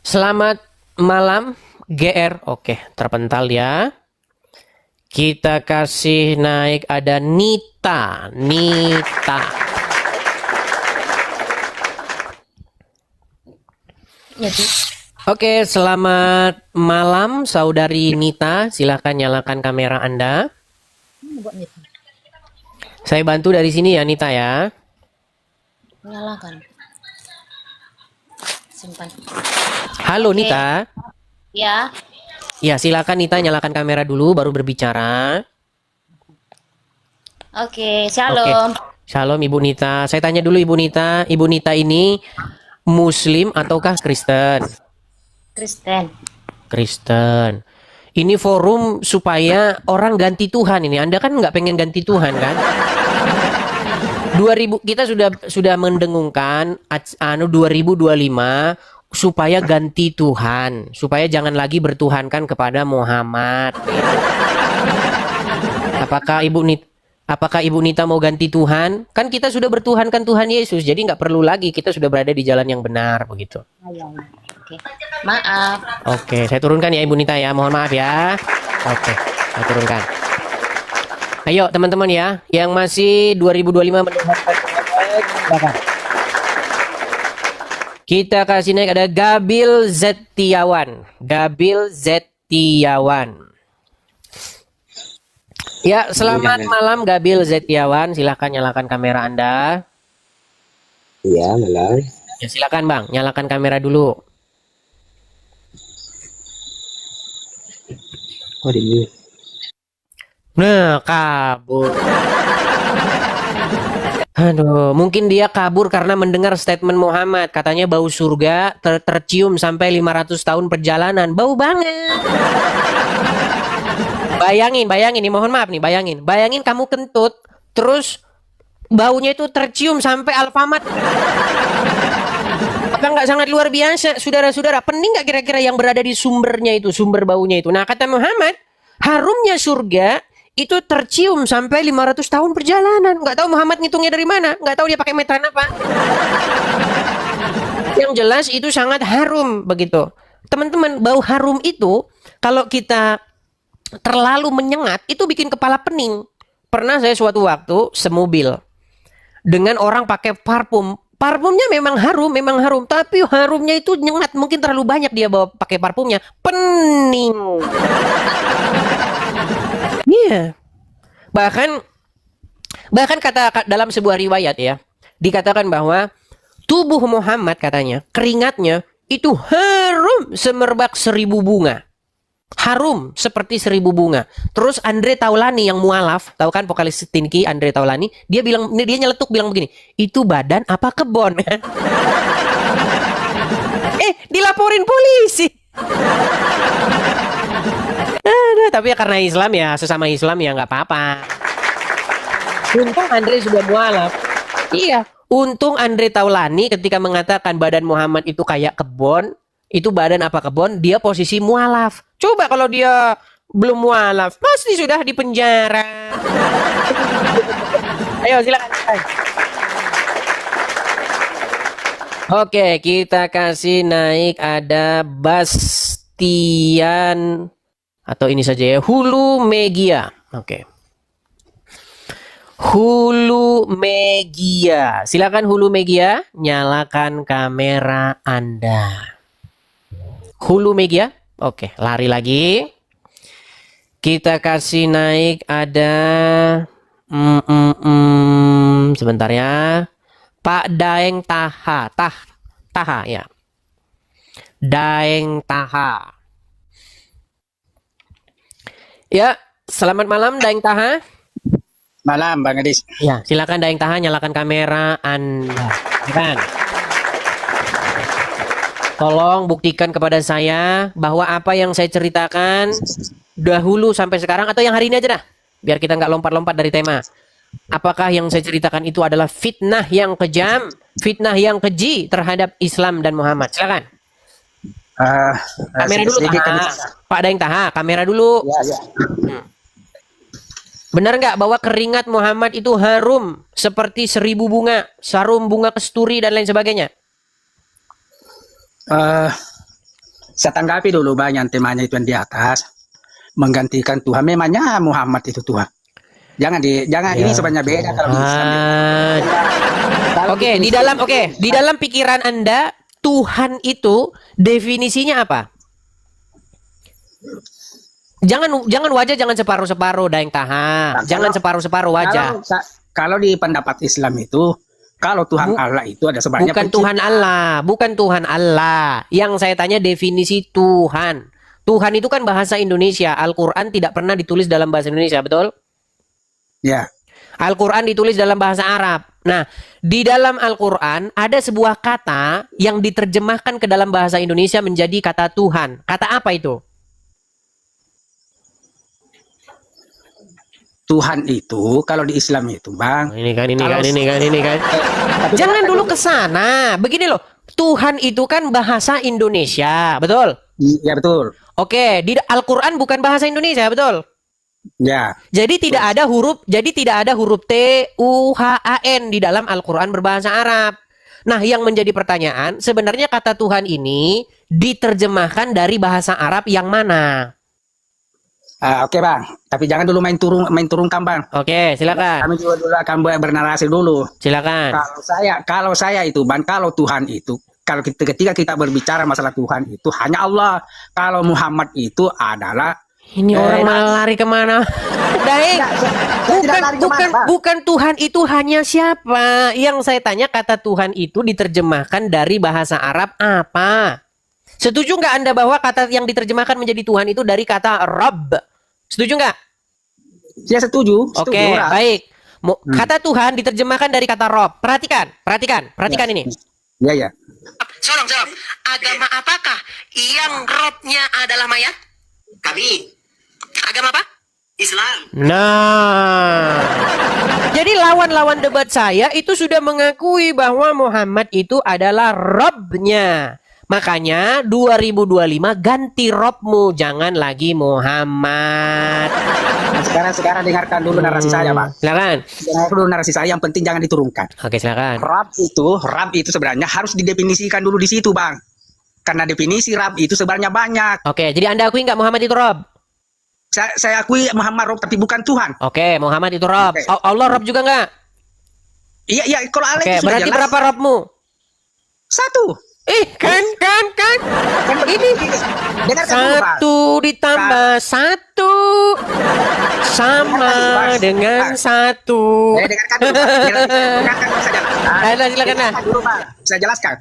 Selamat malam GR. Oke, terpental ya. Kita kasih naik ada Nita. Ya, Oke, selamat malam Saudari Nita. Silakan nyalakan kamera Anda. Saya bantu dari sini ya Nita ya. Nyalakan. Simpan. Halo Oke. Nita. Ya. Ya silakan Nita nyalakan kamera dulu baru berbicara. Oke, shalom. Shalom Ibu Nita. Saya tanya dulu Ibu Nita. Ibu Nita ini Muslim ataukah Kristen? Kristen. Kristen. Ini forum supaya orang ganti Tuhan ini. Anda kan nggak pengen ganti Tuhan kan? 2000 kita sudah mendengungkan 2025 supaya ganti Tuhan, supaya jangan lagi bertuhankan kepada Muhammad. Gitu. Apakah Ibu Nita mau ganti Tuhan? Kan kita sudah bertuhankan Tuhan Yesus, jadi nggak perlu lagi, kita sudah berada di jalan yang benar begitu. Oke. Maaf. Oke, saya turunkan ya Ibu Nita ya, mohon maaf ya. Oke, saya turunkan. Ayo teman-teman ya, yang masih 2025 mendengarkan, silakan. Kita kasih naik ada Gabil Zetiawan. Gabil Zetiawan. Ya, selamat malam Gabil Zetiawan. Silahkan nyalakan kamera Anda. Iya, malam. Ya, silakan Bang, nyalakan kamera dulu. Oh, di Nah, kabur. Aduh, mungkin dia kabur karena mendengar statement Muhammad. Katanya bau surga tercium sampai 500 tahun perjalanan. Bau banget. Bayangin nih, mohon maaf nih, bayangin kamu kentut, terus baunya itu tercium sampai Alfamart. Apa nggak sangat luar biasa, saudara-saudara? Pening nggak kira-kira yang berada di sumbernya itu, sumber baunya itu? Nah, kata Muhammad, harumnya surga itu tercium sampai 500 tahun perjalanan. Nggak tahu Muhammad ngitungnya dari mana, nggak tahu dia pakai meteran apa. Yang jelas itu sangat harum begitu. Teman-teman, bau harum itu kalau kita terlalu menyengat itu bikin kepala pening. Pernah saya suatu waktu semobil dengan orang pakai parfum. Parfumnya memang harum, tapi harumnya itu nyengat, mungkin terlalu banyak dia bawa pakai parfumnya, pening. Iya. Bahkan kata dalam sebuah riwayat ya, dikatakan bahwa tubuh Muhammad katanya, keringatnya itu harum semerbak 1000 bunga. Harum seperti 1000 bunga. Terus Andre Taulani yang mualaf, tahu kan vokalis Tinky Andre Taulani, dia nyeletuk bilang begini, itu badan apa kebon? Dilaporin polisi. Tapi ya karena Islam ya, sesama Islam ya nggak apa-apa. Untung Andre sudah mualaf. Iya, untung Andre Taulani ketika mengatakan badan Muhammad itu kayak kebon, itu badan apa kebon, dia posisi mualaf. Coba kalau dia belum mualaf, pasti sudah di penjara. Ayo silakan. Oke, kita kasih naik ada Bastian atau ini saja ya, Hulu Megia. Oke. Hulu Megia. Silakan Hulu Megia, nyalakan kamera Anda. Hulu Megia. Oke, lari lagi. Kita kasih naik ada sebentar ya. Pak Daeng Taha. Taha ya. Daeng Taha. Ya, selamat malam Daeng Taha. Malam Bang Adis. Ya, silakan Daeng Taha nyalakan kamera Anda. Silakan. Tolong buktikan kepada saya bahwa apa yang saya ceritakan dahulu sampai sekarang atau yang hari ini aja dah. Biar kita nggak lompat-lompat dari tema. Apakah yang saya ceritakan itu adalah fitnah yang kejam, fitnah yang keji terhadap Islam dan Muhammad? Silakan. Kamera dulu Taha. Pak Daeng Taha, kamera dulu. Ya. Benar nggak bahwa keringat Muhammad itu harum seperti 1000 bunga, harum bunga kesturi dan lain sebagainya? Saya tanggapi dulu Bang yang temanya itu yang di atas menggantikan Tuhan. Memangnya Muhammad itu Tuhan. Jangan ini sebenarnya beda kalau di Islam. Di dalam pikiran Anda Tuhan itu definisinya apa? Jangan wajah jangan separuh-separuh Daeng Taha. Jangan separuh-separuh wajah. Kalau di pendapat Islam itu kalau Tuhan Allah itu ada sebanyak bukan Tuhan Allah. Yang saya tanya definisi Tuhan. Tuhan itu kan bahasa Indonesia. Al-Qur'an tidak pernah ditulis dalam bahasa Indonesia, betul? Ya. Al-Qur'an ditulis dalam bahasa Arab. Nah, di dalam Al-Qur'an ada sebuah kata yang diterjemahkan ke dalam bahasa Indonesia menjadi kata Tuhan. Kata apa itu? Tuhan itu kalau di Islam itu, Bang. Ini kan. Tapi Jangan dulu ke sana. Begini loh, Tuhan itu kan bahasa Indonesia, betul? Ya betul. Oke, di Al-Qur'an bukan bahasa Indonesia, betul? Ya. Jadi tidak ada huruf T U H A N di dalam Al-Qur'an berbahasa Arab. Nah, yang menjadi pertanyaan, sebenarnya kata Tuhan ini diterjemahkan dari bahasa Arab yang mana? Oke, Bang. Tapi jangan dulu main turunkan, Bang. Oke, silakan. Kami juga dulu akan bernarasi dulu. Silakan. Kalau saya itu, Bang, kalau Tuhan itu, kalau ketika kita berbicara masalah Tuhan itu hanya Allah. Kalau Muhammad itu adalah Ini orang malah lari kemana? Daeng, bukan Tuhan itu hanya siapa? Yang saya tanya kata Tuhan itu diterjemahkan dari bahasa Arab apa? Setuju nggak Anda bahwa kata yang diterjemahkan menjadi Tuhan itu dari kata Rabb? Setuju nggak? saya setuju. Oke, baik. Kata Tuhan diterjemahkan dari kata Rob. Perhatikan ini. Ya. Sorong. Agama apakah yang Robnya adalah mayat? Kami Agama apa? Islam. Nah, jadi lawan-lawan debat saya itu sudah mengakui bahwa Muhammad itu adalah Robnya. Makanya 2025 ganti Robmu, jangan lagi Muhammad. Sekarang dengarkan dulu narasi saya, Bang. Silakan. Dengarkan dulu narasi saya, yang penting jangan diturunkan. Oke, silakan. Rab itu sebenarnya harus didefinisikan dulu di situ, Bang. Karena definisi Rab itu sebenarnya banyak. Oke, jadi Anda akui nggak Muhammad itu Rob? Saya akui Muhammad Rob tapi bukan Tuhan. Oke, Muhammad itu Rob. Oke. Allah Rob juga nggak? Iya, kalau Allah Oke, itu sudah berarti jelas. berapa Robmu? Satu. Kan. Ini Dengarkan dulu, Bang. 1 ditambah 1 sama dengan 1. Dengarkan dulu, Bang. Dengarkan dulu saja. Silakan. Dengarkan dulu, Bang. Saya jelaskan.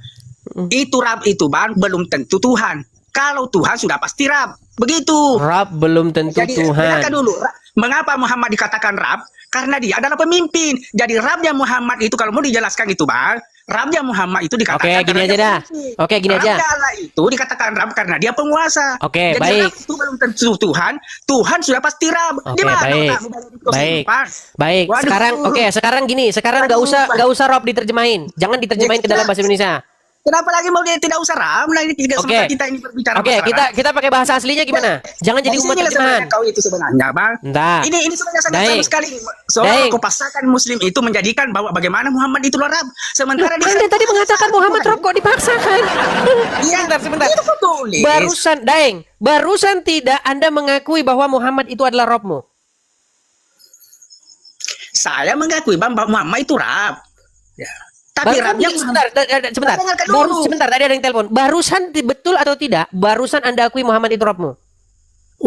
Itu Rab itu, Bang, belum tentu Tuhan. Kalau Tuhan sudah pasti Rab. Begitu. Rab belum tentu Jadi, Tuhan. dengarkan dulu. Mengapa Muhammad dikatakan Rab? Karena dia adalah pemimpin. Jadi Rabnya Muhammad itu kalau mau dijelaskan itu, Bang, Rabnya Muhammad itu dikatakan Oke, gini karena aja dia dah. pemimpin. Oke, gini aja. Rabnya Allah itu dikatakan Rab karena dia penguasa. Oke, Jadi baik. Rab itu belum tentu Tuhan. Tuhan sudah pasti Rab. Oke, Di mana baik. kamu balik di kursi, Baik. Bang? Baik. Waduh. Sekarang gini. Sekarang Waduh, Bang. nggak usah Rob diterjemahin. Jangan diterjemahin ke dalam bahasa Indonesia. Kenapa lagi mau dia tidak usah Rab? Nah, ini sementara kita ini berbicara Oke, masalah. kita pakai bahasa aslinya gimana? Jangan jadi umat Disinilah terjemahan. sebenarnya kau itu sebenarnya, Bang. Entah. Ini sebenarnya sangat Baik. bagus sekali. Soal Baik. kepasarkan Muslim itu menjadikan bahwa bagaimana Muhammad itu Rab. Sementara di Anda tadi mengatakan Muhammad Rob kok dipaksakan? Iya, Sebentar. Itu kok tulis. Barusan tidak Anda mengakui bahwa Muhammad itu adalah Robmu. Saya mengakui bahwa Muhammad itu Rab. Ya. Tapi Rabnya sebentar. Dengarkan dulu. Sebentar, tadi ada yang telepon. Barusan betul atau tidak? Barusan Anda akui Muhammad itu Robmu.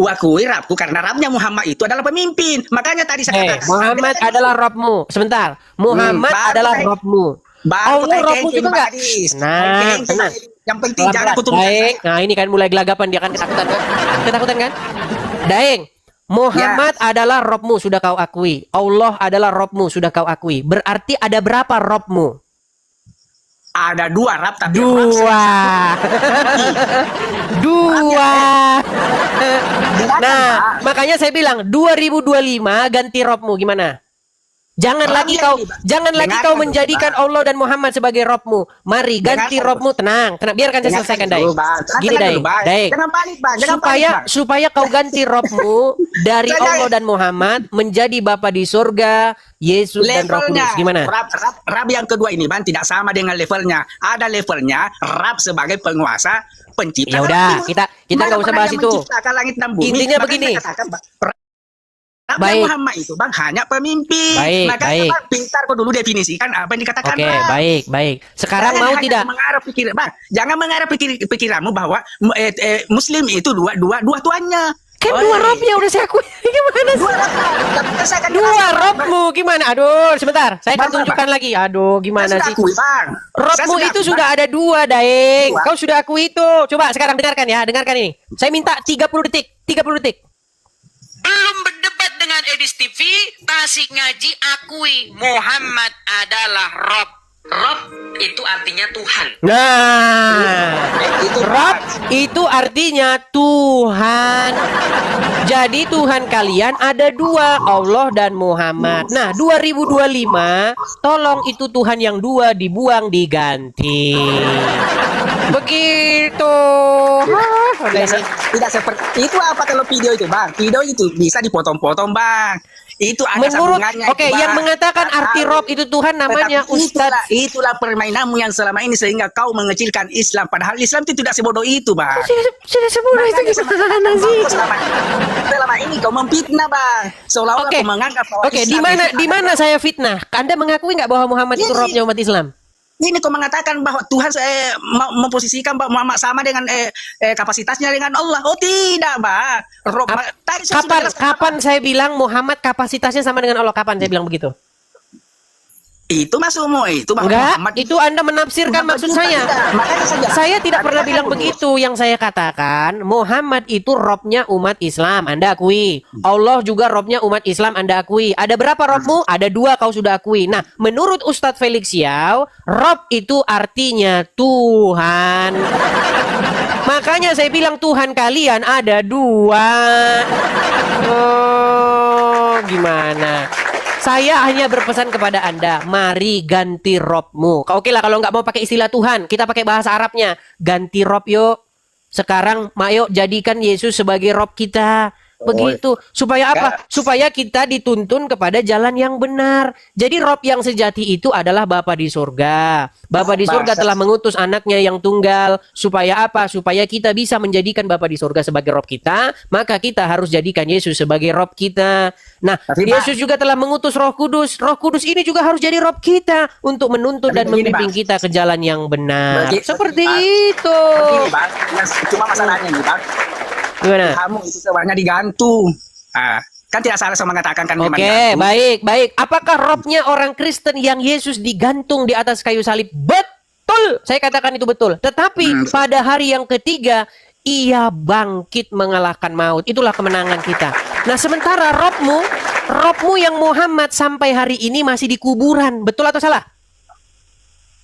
Akui Rabku karena Rabnya Muhammad itu adalah pemimpin. Makanya tadi saya katakan Muhammad adalah Robmu. Sebentar. Muhammad baru adalah saya- Robmu. Allah Robmu juga enggak? Nah, tenang. Yang penting jangan Pelan-pelan. putus. Daeng. Nah, ini kan mulai gelagapan, dia kan ketakutan kan? Daeng. Muhammad adalah Robmu, sudah kau akui. Allah adalah Robmu, sudah kau akui. Berarti ada berapa Robmu? Ada dua Rab tapi Dua. Nah, makanya saya bilang 2025 ganti Robmu gimana? Jangan lagi kau menjadikan Allah dan Muhammad sebagai Robmu. Mari ganti Robmu, tenang. Biarkan saya selesaikan, Daeng. Gini, Daeng. Supaya kau ganti Robmu dari Allah dan Muhammad menjadi Bapa di surga, Yesus dan Roh Kudus. Gimana? Rab yang kedua ini, Bang, tidak sama dengan levelnya. Ada levelnya Rab sebagai penguasa, pencipta. Ya udah, kita nggak usah bahas itu. Intinya begini. Baik. Muhammad itu, Bang, hanya pemimpin. Baik. Bang, pintar kok dulu definisikan apa yang dikatakan. Oke, Rab. baik. Sekarang Jangan mau hanya tidak? mengarah pikiran, Bang. Jangan mengarah pikiranmu bahwa Muslim itu dua tuannya. Kan dua Robnya udah saya akui. Gimana sih? Dua Robmu gimana? Aduh, sebentar. Saya akan tunjukkan lagi. Aduh, gimana sih? Robmu itu sudah ada dua, Daeng. Kau sudah akui itu. Coba sekarang dengarkan ya, dengarkan ini. Saya minta 30 detik. Belum berdebat dengan Edis TV, Tasik Ngaji akui Muhammad adalah Rob. Rob itu artinya Tuhan. Nah, Rob itu artinya Tuhan. Jadi Tuhan kalian ada dua, Allah dan Muhammad. Nah, 2025, tolong itu Tuhan yang dua dibuang, diganti. Begitu. Tidak seperti itu. Apa kalau video itu, Bang? Video itu bisa dipotong-potong, Bang. Itu ada Menurut, sambungannya. oke, itu, Bang. yang mengatakan arti Rob itu Tuhan namanya Tetapi Ustadz. itulah permainanmu yang selama ini sehingga kau mengecilkan Islam. Padahal Islam itu tidak sebodoh itu, Bang. Sudah sebodoh itu gimana sih? Selama ini kau memfitnah, Bang. Seolah-olah Oke. kau menganggap bahwa Oke, Islam di mana saya fitnah? Anda mengakui nggak bahwa Muhammad itu Robnya umat Islam? Ini kau mengatakan bahwa Tuhan memposisikan bahwa Muhammad sama dengan kapasitasnya dengan Allah. Oh tidak, Bang. Tadi saya sudah jelaskan, Kapan saya bilang Muhammad kapasitasnya sama dengan Allah? Kapan saya bilang begitu? itu maksudmu itu bahwa Enggak, Muhammad itu Anda menafsirkan maksud saya. Saya tidak pernah bilang begitu. Yang saya katakan, Muhammad itu Robnya umat Islam, Anda akui. Allah juga Robnya umat Islam, Anda akui. Ada berapa Robmu? Ada dua, kau sudah akui. Nah, menurut Ustadz Felix Yao, Rob itu artinya Tuhan. Makanya saya bilang Tuhan kalian ada dua. Oh, gimana? Saya hanya berpesan kepada Anda, mari ganti Robmu. Oke lah, kalau nggak mau pakai istilah Tuhan, kita pakai bahasa Arabnya. Ganti Rob yuk. Sekarang, yuk jadikan Yesus sebagai Rob kita. Begitu. Supaya apa? Supaya kita dituntun kepada jalan yang benar. Jadi Rob yang sejati itu adalah Bapa di surga. Bapa di surga telah mengutus anaknya yang tunggal. Supaya apa? Supaya kita bisa menjadikan Bapa di surga sebagai Rob kita. Maka kita harus jadikan Yesus sebagai Rob kita. Nah, Yesus juga telah mengutus Roh Kudus. Roh Kudus ini juga harus jadi Rob kita. Untuk menuntun dan membimbing kita ke jalan yang benar. Seperti itu. Cuma masalahnya nih, Bang. Gimana? Kamu itu sebenarnya digantung. Kan tidak salah saya mengatakan kan. Oke, baik. Apakah Robnya orang Kristen yang Yesus digantung di atas kayu salib? Betul, saya katakan itu betul. Tetapi pada hari yang ketiga, ia bangkit mengalahkan maut. Itulah kemenangan kita. Nah, sementara Robmu yang Muhammad sampai hari ini masih di kuburan. Betul atau salah?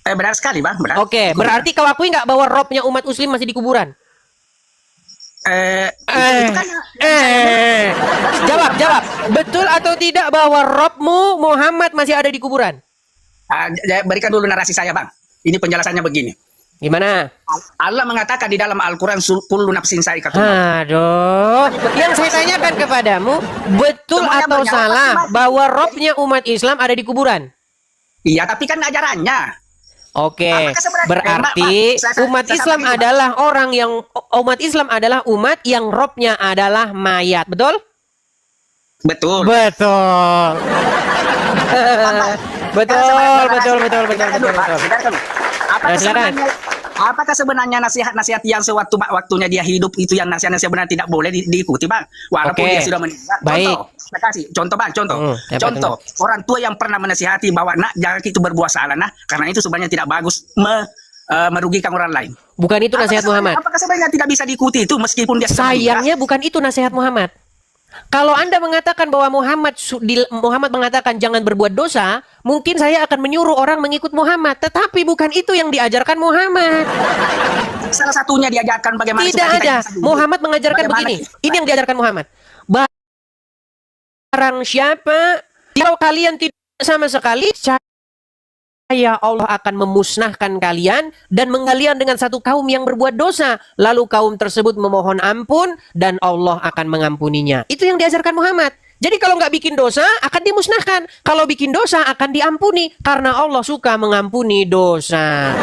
Benar sekali, Bang. Benar. Oke, berarti kau akui nggak bahwa Robnya umat Muslim masih di kuburan? Jawab. Betul atau tidak bahwa Robmu Muhammad masih ada di kuburan? Berikan dulu narasi saya, Bang. Ini penjelasannya begini. Gimana? Allah mengatakan di dalam Al-Quran, kullu nafsin sa'iqatul maut. Aduh, yang saya tanyakan kepadamu, betul atau salah bahwa Robnya umat Islam ada di kuburan? Iya, tapi kan ajarannya. Oke, berarti umat Islam adalah umat Islam adalah umat yang Robnya adalah mayat, betul? Betul. Betul. Apakah sebenarnya nasihat-nasihat yang sewaktu-waktunya dia hidup itu yang nasihat-nasihat sebenarnya tidak boleh diikuti, Bang? Walaupun dia sudah meninggal. Baik. Contoh, Bang. Contoh. Orang tua yang pernah menasihati bahwa nak jangan itu berbuat salah, nah, karena itu sebenarnya tidak bagus merugikan orang lain. Bukan itu nasihat Muhammad. Apakah sebenarnya tidak bisa diikuti itu meskipun dia sayangnya bukan itu nasihat Muhammad. Kalau Anda mengatakan bahwa Muhammad mengatakan jangan berbuat dosa, mungkin saya akan menyuruh orang mengikut Muhammad. Tetapi bukan itu yang diajarkan Muhammad. Salah satunya diajarkan bagaimana. Tidak ada. Muhammad mengajarkan begini. Ini yang diajarkan Muhammad. Barang siapa, kalau kalian tidak sama sekali, Allah akan memusnahkan kalian dan menggalian dengan satu kaum yang berbuat dosa. Lalu kaum tersebut memohon ampun dan Allah akan mengampuninya. Itu yang diajarkan Muhammad. Jadi kalau nggak bikin dosa akan dimusnahkan. Kalau bikin dosa akan diampuni karena Allah suka mengampuni dosa.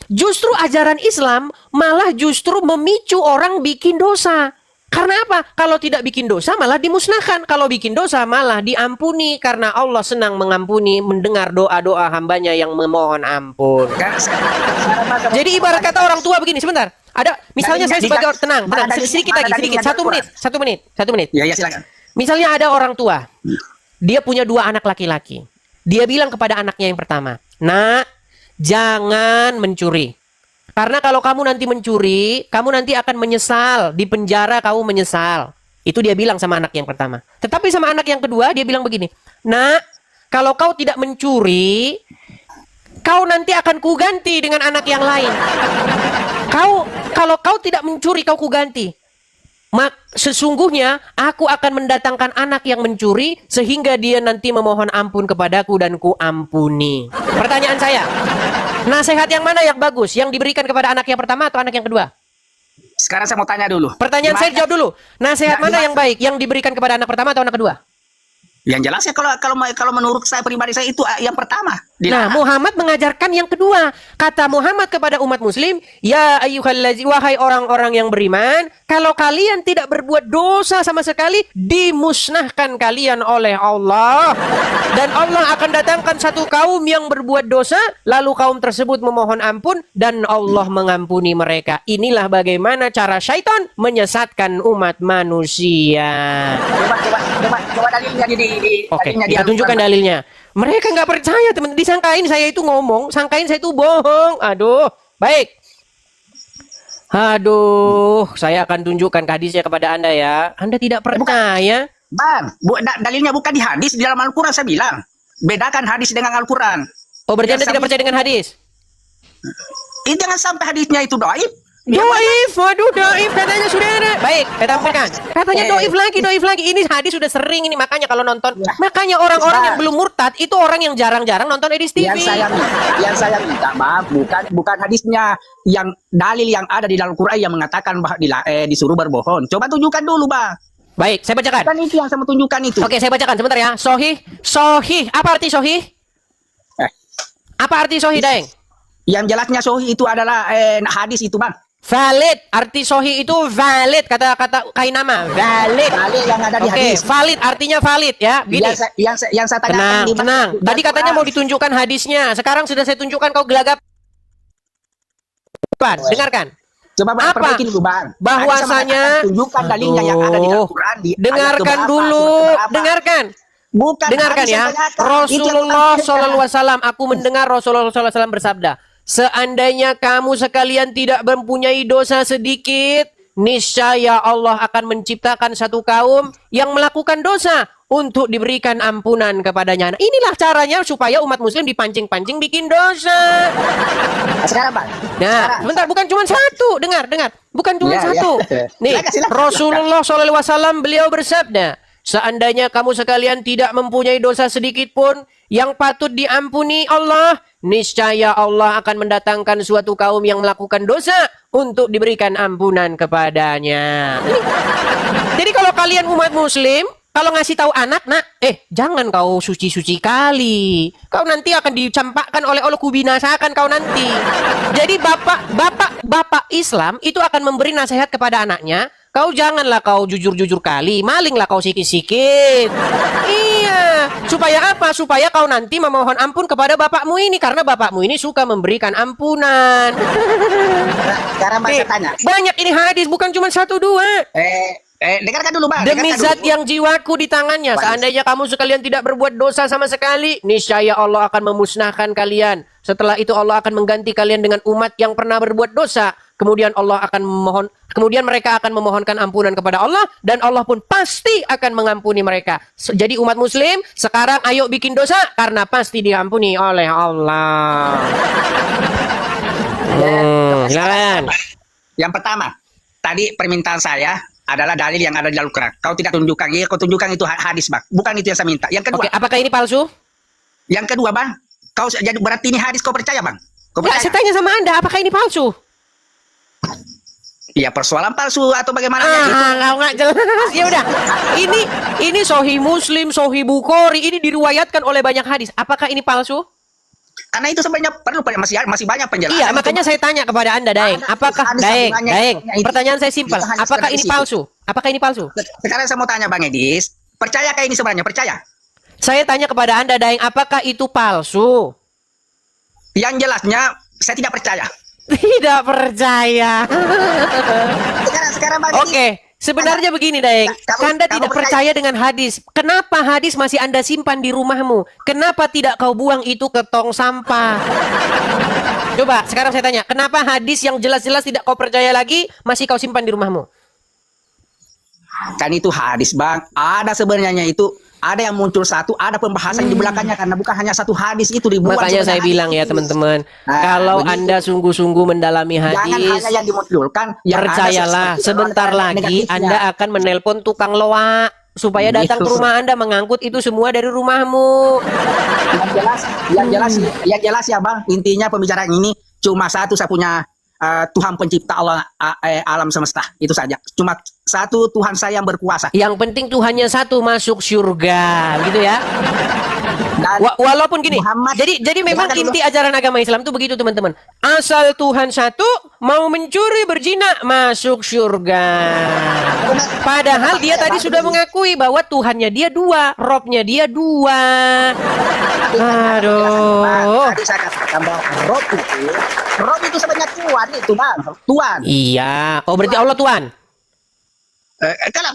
Justru ajaran Islam malah justru memicu orang bikin dosa. Karena apa? Kalau tidak bikin dosa malah dimusnahkan. Kalau bikin dosa malah diampuni. Karena Allah senang mengampuni, mendengar doa-doa hambanya yang memohon ampun. Jadi ibarat kata orang tua begini, sebentar. Ada, misalnya saya sebagai orang, tenang. Sedikit lagi. Satu menit. Ya, silakan. Misalnya ada orang tua. Dia punya 2 anak laki-laki. Dia bilang kepada anaknya yang pertama, "Nak, jangan mencuri. Karena kalau kamu nanti mencuri, kamu nanti akan menyesal. Di penjara kamu menyesal." Itu dia bilang sama anak yang pertama. Tetapi sama anak yang kedua, dia bilang begini, "Nak, kalau kau tidak mencuri, kau nanti akan kuganti dengan anak yang lain. Kalau kau tidak mencuri, kau kuganti. Sesungguhnya aku akan mendatangkan anak yang mencuri sehingga dia nanti memohon ampun kepadaku dan ku ampuni. Pertanyaan saya, nasihat yang mana yang bagus? Yang diberikan kepada anak yang pertama atau anak yang kedua? Sekarang saya mau tanya dulu. Pertanyaan saya jawab dulu. Nasihat mana yang baik? Yang diberikan kepada anak pertama atau anak kedua? Yang jelas ya kalau menurut saya pribadi saya itu yang pertama. Nah, Muhammad mengajarkan yang kedua. Kata Muhammad kepada umat muslim, ya ayyuhallazina, wahai orang-orang yang beriman, kalau kalian tidak berbuat dosa sama sekali, dimusnahkan kalian oleh Allah. Dan Allah akan datangkan satu kaum yang berbuat dosa, lalu kaum tersebut memohon ampun dan Allah mengampuni mereka. Inilah bagaimana cara syaitan menyesatkan umat manusia. Coba dalilnya Oke, kita tunjukkan dalilnya. Mereka nggak percaya, teman. Disangkain saya itu ngomong, sangkain saya itu bohong. Aduh, baik. Aduh, saya akan tunjukkan hadisnya kepada Anda ya. Anda tidak percaya? Bang, dalilnya bukan di hadis, di dalam Al-Quran saya bilang. Bedakan hadis dengan Al-Quran. Oh, berarti Anda tidak percaya dengan hadis? Jangan sampai hadisnya itu doib. Doif, waduh doif katanya saudara. Baik, saya tampilkan. Katanya doif lagi. Ini hadis sudah sering ini, makanya kalau nonton, makanya orang-orang yang belum murtad itu orang yang jarang-jarang nonton Edis TV. Yang saya minta maaf bukan hadisnya, yang dalil yang ada di dalam Quran yang mengatakan bahwa disuruh berbohong. Coba tunjukkan dulu, Bang. Baik, saya bacakan. Kan itu yang saya mau tunjukkan itu. Oke, saya bacakan sebentar ya. Sohih. Apa arti sohih? Apa arti sohih, Daeng? Yang jelasnya sohih itu adalah hadis itu, Bang. Valid, arti sohi itu valid, kata-kata kainama, valid. Valid yang ada di hadis. Valid artinya valid ya. Gini. Yang saya tanyakan tenang. Tadi katanya mau ditunjukkan hadisnya. Sekarang sudah saya tunjukkan, kau gelagap. Dengarkan. Coba Bang, perbaiki dulu, Bang. Bahwasanya tunjukkan dalilnya yang ada di dalam Quran. Dengarkan dulu, dengarkan. Bukan. Dengarkan ya. Rasulullah SAW, aku mendengar Rasulullah SAW bersabda, seandainya kamu sekalian tidak mempunyai dosa sedikit, niscaya Allah akan menciptakan satu kaum yang melakukan dosa untuk diberikan ampunan kepadanya. Nah, inilah caranya supaya umat muslim dipancing-pancing bikin dosa. Sekarang, Bang. Nah, sebentar, bukan cuma satu. Dengar. Bukan cuma satu. Nih, Rasulullah SAW beliau bersabda, seandainya kamu sekalian tidak mempunyai dosa sedikit pun yang patut diampuni Allah, niscaya Allah akan mendatangkan suatu kaum yang melakukan dosa untuk diberikan ampunan kepadanya. Jadi kalau kalian umat muslim, kalau ngasih tahu anak, jangan kau suci-suci kali. Kau nanti akan dicampakkan oleh Allah, kubinasakan kau nanti. Jadi bapak Islam itu akan memberi nasihat kepada anaknya, kau janganlah kau jujur-jujur kali, malinglah kau sikit-sikit. Iya, supaya apa? Supaya kau nanti memohon ampun kepada bapakmu ini, karena bapakmu ini suka memberikan ampunan. Sekarang saya tanya. Banyak ini hadis, bukan cuma 1-2. Dengarkan dulu, Bang. Demi zat yang jiwaku di tangannya, seandainya kamu sekalian tidak berbuat dosa sama sekali, niscaya Allah akan memusnahkan kalian. Setelah itu Allah akan mengganti kalian dengan umat yang pernah berbuat dosa. Kemudian mereka akan memohonkan ampunan kepada Allah, dan Allah pun pasti akan mengampuni mereka. Jadi umat muslim, sekarang ayo bikin dosa karena pasti diampuni oleh Allah. Silakan. Yang pertama, tadi permintaan saya adalah dalil yang ada di Al-Quran. Kau tidak tunjukkan, kau tunjukkan itu hadis, Bang. Bukan itu yang saya minta. Yang kedua. Oke, apakah ini palsu? Yang kedua, Bang. Kau jadi berarti ini hadis, kau percaya, Bang? Kau percaya? Saya tanya sama Anda, apakah ini palsu? Iya, persoalan palsu atau bagaimana? Nggak jelas. Ya udah. Ini Sahih Muslim, Sahih Bukhari, ini diriwayatkan oleh banyak hadis. Apakah ini palsu? Karena itu sebenarnya perlu masih banyak penjelasan. Iya, makanya saya tanya kepada Anda, Daeng. Apakah Daeng? Pertanyaan saya simpel. Apakah ini palsu? Apakah ini palsu? Sekarang saya mau tanya, Bang Edis, percayakah ini sebenarnya? Percaya? Saya tanya kepada Anda, Daeng, apakah itu palsu? Yang jelasnya saya tidak percaya. Tidak percaya. Sekarang Bang. Oke. Sebenarnya begini, Daeng, Anda tidak percaya dengan hadis. Kenapa hadis masih Anda simpan di rumahmu? Kenapa tidak kau buang itu ke tong sampah? Coba, sekarang saya tanya, kenapa hadis yang jelas-jelas tidak kau percaya lagi masih kau simpan di rumahmu? Kan itu hadis, Bang. Ada sebenarnya itu ada yang muncul satu, ada pembahasan di belakangnya karena bukan hanya satu hadis itu dibuat. Makanya saya sebenarnya bilang ya hadis. teman-teman, Nah, kalau begitu. Anda sungguh-sungguh mendalami Jangan hadis, hanya yang dimunculkan, yang ada percayalah sesuatu sebentar yang lagi negatifnya. Anda akan menelpon tukang loa supaya datang ke Gitu. rumah Anda mengangkut itu semua dari rumahmu. yang jelas ya Bang, intinya pembicaraan ini cuma satu, saya punya Tuhan pencipta Allah alam semesta, itu saja. Cuma satu Tuhan saya yang berkuasa. Yang penting Tuhannya satu, masuk surga, gitu ya. Dan Walaupun gini, Muhammad- jadi memang Dengarkan dulu. inti ajaran agama Islam itu begitu teman-teman. Asal Tuhan satu, mau mencuri berzina masuk surga. Padahal dia tadi sudah mengakui bahwa Tuhannya dia dua, Robnya dia dua. Aduh. Tadi saya katakan bahwa Rob itu sebenarnya Tuhan itu Bang, Tuhan. Iya. Oh berarti Allah Tuhan.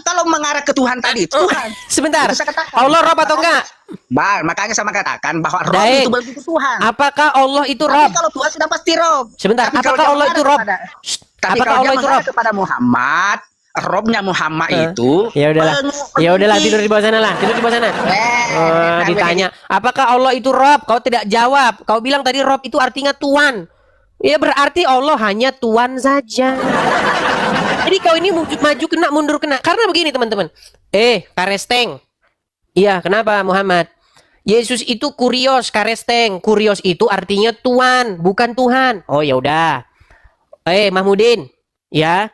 Kalau mengarah ke Tuhan tadi, Tuhan. Sebentar. Itu saya katakan. Allah Rob atau enggak? Bang, makanya saya katakan bahwa Rob Baik. itu belum tentu Tuhan. Apakah Allah itu Tapi Rob? kalau Tuhan sudah pasti Rob. Sebentar, Tapi kalau apakah dia Allah itu mengarah Rob? kepada- Shh, Tapi apakah kalau Allah dia itu mengarah Rob? kepada Muhammad, Robnya Muhammad itu Ya udahlah. Ya udahlah, tidur di bawah sana lah. Tidur di bawah sana. Ditanya, apakah Allah itu Rob? Kau tidak jawab. Kau bilang tadi Rob itu artinya Tuhan. Ya berarti Allah hanya Tuhan saja. Jadi kau ini maju kena, mundur kena. Karena begini teman-teman. Karesteng. Iya, kenapa Muhammad? Yesus itu kurios, karesteng. Kurios itu artinya Tuhan, bukan Tuhan. Oh ya udah. Mahmudin, ya.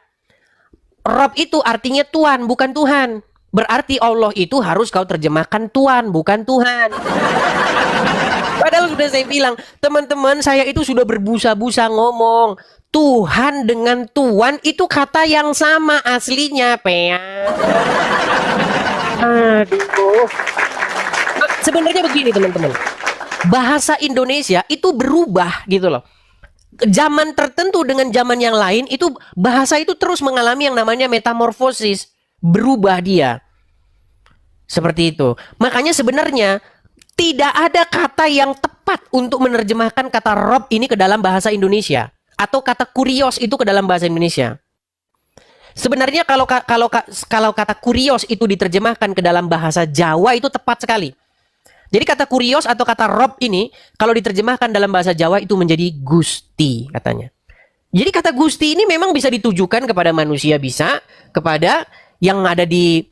Rob itu artinya Tuhan, bukan Tuhan. Berarti Allah itu harus kau terjemahkan Tuhan, bukan Tuhan. Padahal sudah saya bilang, teman-teman saya itu sudah berbusa-busa ngomong. Tuhan dengan Tuhan itu kata yang sama aslinya, Pea. Aduh. Sebenarnya begini teman-teman. Bahasa Indonesia itu berubah gitu loh. Zaman tertentu dengan zaman yang lain itu bahasa itu terus mengalami yang namanya metamorfosis, berubah dia. Seperti itu. Makanya sebenarnya tidak ada kata yang tepat untuk menerjemahkan kata Rob ini ke dalam bahasa Indonesia atau kata kurios itu ke dalam bahasa Indonesia. Sebenarnya kalau kata kurios itu diterjemahkan ke dalam bahasa Jawa itu tepat sekali. Jadi kata kurios atau kata Rob ini kalau diterjemahkan dalam bahasa Jawa itu menjadi Gusti katanya. Jadi kata Gusti ini memang bisa ditujukan kepada manusia, bisa kepada yang ada di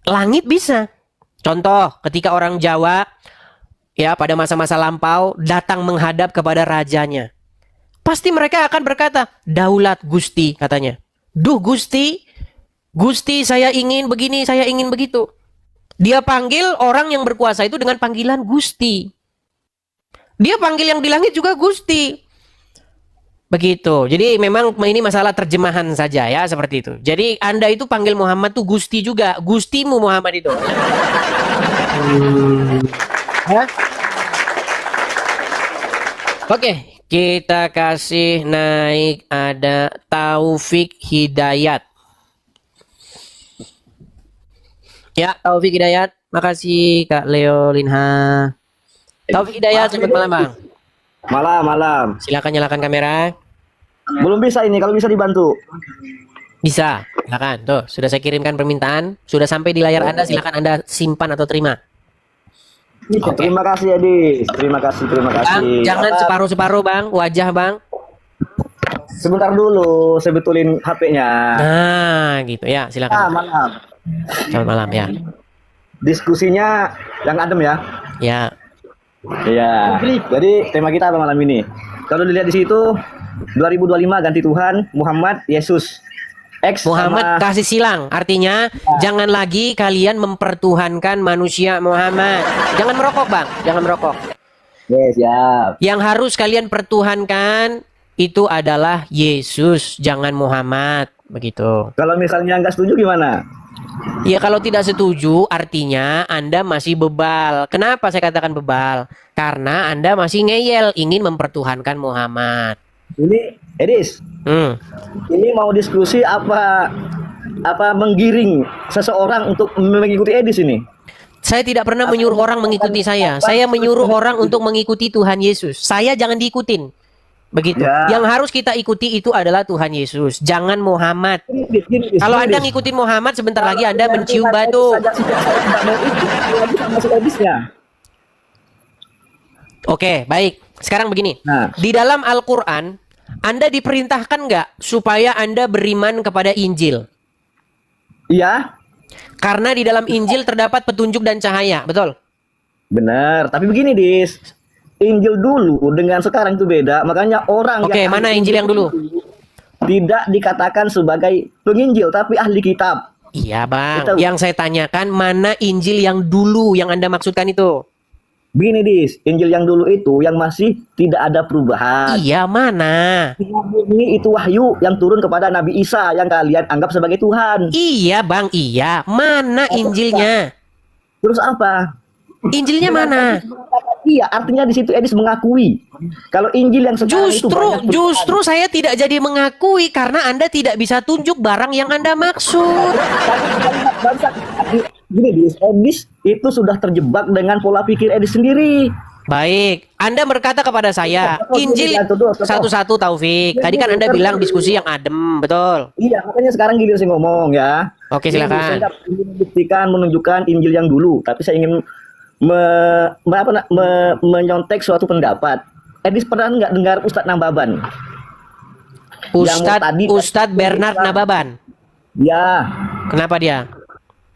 langit bisa. Contoh, ketika orang Jawa ya pada masa-masa lampau datang menghadap kepada rajanya. Pasti mereka akan berkata, "Daulat Gusti," katanya. "Duh Gusti, Gusti saya ingin begini, saya ingin begitu." Dia panggil orang yang berkuasa itu dengan panggilan Gusti. Dia panggil yang di langit juga Gusti. Begitu. Jadi memang ini masalah terjemahan saja ya, seperti itu. Jadi Anda itu panggil Muhammad tuh Gusti juga. Gustimu Muhammad itu. Oke, kita kasih naik ada Taufik Hidayat. Ya, Taufik Hidayat. Makasih Kak Leo Linha. Taufik Hidayat, selamat malam Bang. Malam. Silakan nyalakan kamera. Belum bisa ini, kalau bisa dibantu. Bisa, silakan. Tuh, sudah saya kirimkan permintaan. Sudah sampai di layar Anda, silakan Anda simpan atau terima. Oke. Terima kasih Edi. Terima kasih. Bang, jangan separuh-separuh Bang, wajah Bang. Sebentar dulu, saya betulin HP-nya. Nah, gitu ya, silakan. Malam. Selamat malam ya. Diskusinya yang adem ya. Ya. Iya. Jadi tema kita apa malam ini? Kalau dilihat di situ 2025 ganti Tuhan, Muhammad, Yesus. Muhammad kasih silang. Artinya jangan lagi kalian mempertuhankan manusia Muhammad. Jangan merokok, Bang. Jangan merokok. Yes, siap. Yang harus kalian pertuhankan itu adalah Yesus, jangan Muhammad. Begitu. Kalau misalnya nggak setuju gimana? Ya kalau tidak setuju artinya Anda masih bebal. Kenapa saya katakan bebal? Karena Anda masih ngeyel ingin mempertuhankan Muhammad. Ini Edis. Ini mau diskusi apa menggiring seseorang untuk mengikuti Edis ini? Saya tidak pernah menyuruh orang mengikuti saya. Saya menyuruh orang untuk mengikuti Tuhan Yesus. Saya jangan diikutin. Begitu. Ya. Yang harus kita ikuti itu adalah Tuhan Yesus, jangan Muhammad. Kalau Anda ngikutin Muhammad, sebentar lagi Anda mencium batu. Oke, baik. Sekarang begini. Nah. Di dalam Al-Quran, Anda diperintahkan nggak supaya Anda beriman kepada Injil? Iya, Karena di dalam Injil terdapat petunjuk dan cahaya, betul? benar. Tapi begini, Dis. Injil dulu dengan sekarang itu beda. Makanya orang Oke, yang mana ahli Injil yang dulu? tidak dikatakan sebagai penginjil, tapi ahli kitab. Iya, Bang. Kita- Yang saya tanyakan, mana Injil yang dulu yang Anda maksudkan itu? Begini, Dis. Injil yang dulu itu yang masih tidak ada perubahan. Iya, mana? Ini itu wahyu yang turun kepada Nabi Isa yang kalian anggap sebagai Tuhan. Iya, Bang. Iya. Mana Injilnya? Terus apa? Injilnya mana? Iya, artinya di situ Edis mengakui kalau Injil yang sekarang itu banyak Justru saya tidak jadi mengakui karena Anda tidak bisa tunjuk barang yang Anda maksud. Gini, Edis itu sudah terjebak dengan pola pikir Edis sendiri. Baik, Anda berkata kepada saya, Injil satu-satu Taufik. Tadi kan Anda bilang diskusi yang adem, betul? Iya, makanya sekarang giliran saya ngomong ya. Oke, Ini silakan. saya nggak ingin membuktikan, menunjukkan Injil yang dulu, tapi saya ingin menyontek suatu pendapat. Edis pernah nggak dengar Ustadz Nababan? Ustadz Bernard Nababan. Ya, Kenapa dia?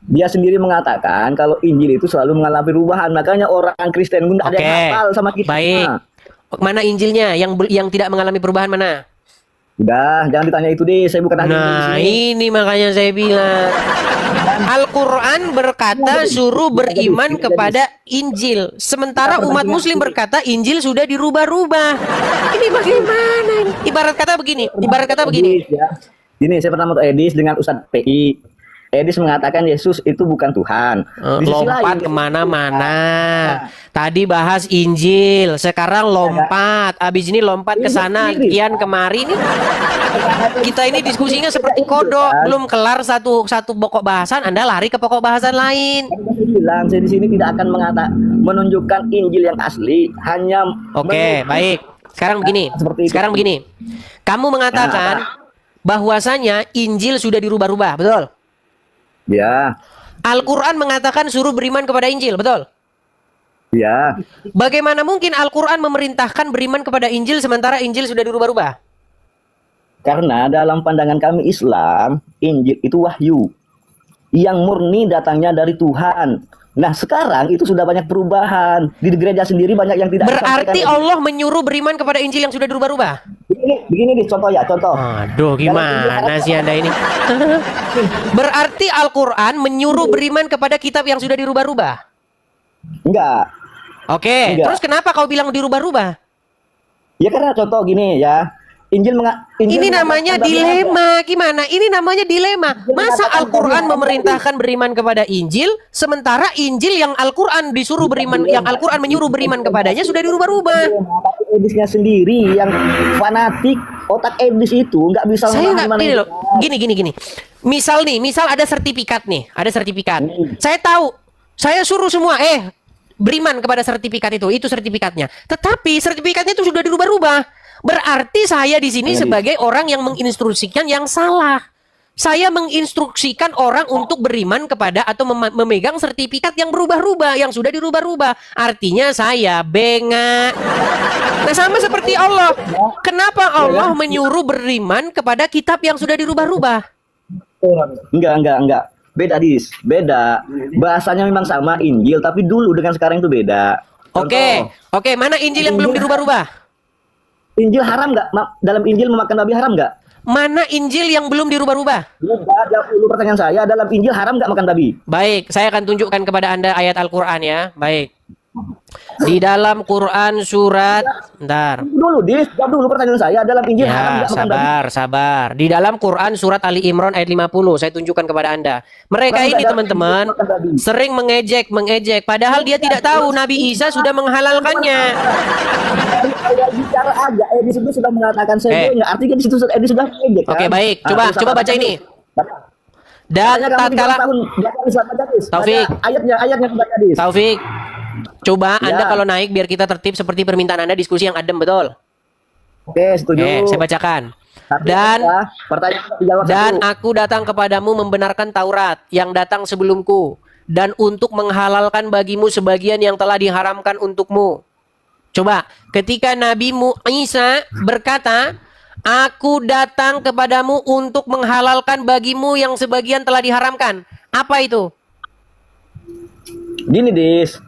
dia sendiri mengatakan kalau Injil itu selalu mengalami perubahan. Makanya orang Kristen pun ada yang Oke. hafal sama kita. Baik. Mana Injilnya yang tidak mengalami perubahan mana? Udah, jangan ditanya itu deh. Saya bukan ahli Injil di Nah, sini. ini makanya saya bilang. Al-Quran berkata suruh beriman kepada Injil. Sementara umat muslim berkata Injil sudah dirubah-rubah. Ini bagaimana? Ibarat kata begini. Edis, ya. Ini saya pernah moto Edis dengan Ustadz PI. Edis mengatakan Yesus itu bukan Tuhan. Di sisi Lompat lain, kemana-mana. Tadi bahas Injil, sekarang lompat. Abis ini lompat ke sana, kian kemari nih. Kita ini diskusinya seperti kodok, belum kelar satu pokok bahasan, Anda lari ke pokok bahasan lain. saya bilang saya di sini tidak akan menunjukkan Injil yang asli, hanya Oke, baik. Sekarang begini. Seperti itu. Sekarang begini. Kamu mengatakan bahwasanya Injil sudah dirubah-rubah, betul? Ya, Al-Quran mengatakan suruh beriman kepada Injil, betul? ya. Bagaimana mungkin Al-Quran memerintahkan beriman kepada Injil sementara Injil sudah dirubah-rubah? Karena dalam pandangan kami Islam, Injil itu wahyu yang murni datangnya dari Tuhan. Nah, sekarang itu sudah banyak perubahan. Di gereja sendiri banyak yang tidak Berarti disampaikan. Allah menyuruh beriman kepada Injil yang sudah dirubah-rubah? Begini nih contoh ya, contoh. Aduh, gimana sih Anda ini? Berarti Al-Quran menyuruh beriman kepada kitab yang sudah dirubah-rubah? Enggak. Oke, Enggak. terus kenapa kau bilang dirubah-rubah? Ya karena contoh gini ya. Injil Ini namanya dilema. Gimana? Ini namanya dilema. Masa Al-Quran memerintahkan beriman kepada Injil, sementara Injil yang Al-Quran disuruh beriman, yang Al-Quran menyuruh beriman kepadanya sudah dirubah-rubah. Tapi Edisnya sendiri yang fanatik, otak Edis itu nggak bisa Saya nggak memahami gini mana loh. Gini. Misal ada sertifikat nih, ada sertifikat. Saya tahu, saya suruh semua, beriman kepada sertifikat itu sertifikatnya. Tetapi sertifikatnya itu sudah dirubah-rubah. Berarti saya di sini sebagai orang yang menginstruksikan yang salah. Saya menginstruksikan orang untuk beriman kepada atau memegang sertifikat yang berubah-ubah, yang sudah dirubah-ubah. Artinya saya bengak. Nah, sama seperti Allah. Kenapa Allah menyuruh beriman kepada kitab yang sudah dirubah-ubah? Enggak. Beda, Dis. Beda. Bahasanya memang sama Injil, tapi dulu dengan sekarang itu beda. Oke. Mana Injil yang belum dirubah-ubah? Injil haram nggak? Dalam Injil memakan babi haram nggak? Mana Injil yang belum dirubah-rubah? Jawab dulu pertanyaan saya. Dalam Injil haram nggak makan babi? Baik, saya akan tunjukkan kepada Anda ayat Al-Quran ya. Baik. Di dalam Quran surat, bentar. Dulu, Dis. Jawab dulu pertanyaan saya. Dalam Injil haram Ya, nggak makan babi? sabar. Di dalam Quran surat Ali Imran ayat 50, saya tunjukkan kepada Anda. Mereka ini teman-teman sering mengejek. Padahal dia tidak tahu Nabi Isa sudah menghalalkannya. Bicara aja. Edis itu sudah mengatakan saya bengak. Artinya di situ Edis sudah mengejek. Oke, kan? baik. Nah, Coba baca ini. Dan tatkala Taufik. Ayatnya baca, Dis. Taufik, coba Ya. Anda kalau naik biar kita tertib seperti permintaan Anda diskusi yang adem, betul? Oke, setuju. Oke, saya bacakan. Tapi Dan pertanyaan dijawab Dan satu. aku datang kepadamu membenarkan Taurat yang datang sebelumku, dan untuk menghalalkan bagimu sebagian yang telah diharamkan untukmu. Coba, ketika Nabimu Isa berkata, aku datang kepadamu untuk menghalalkan bagimu yang sebagian telah diharamkan. Apa itu? Gini, Dis.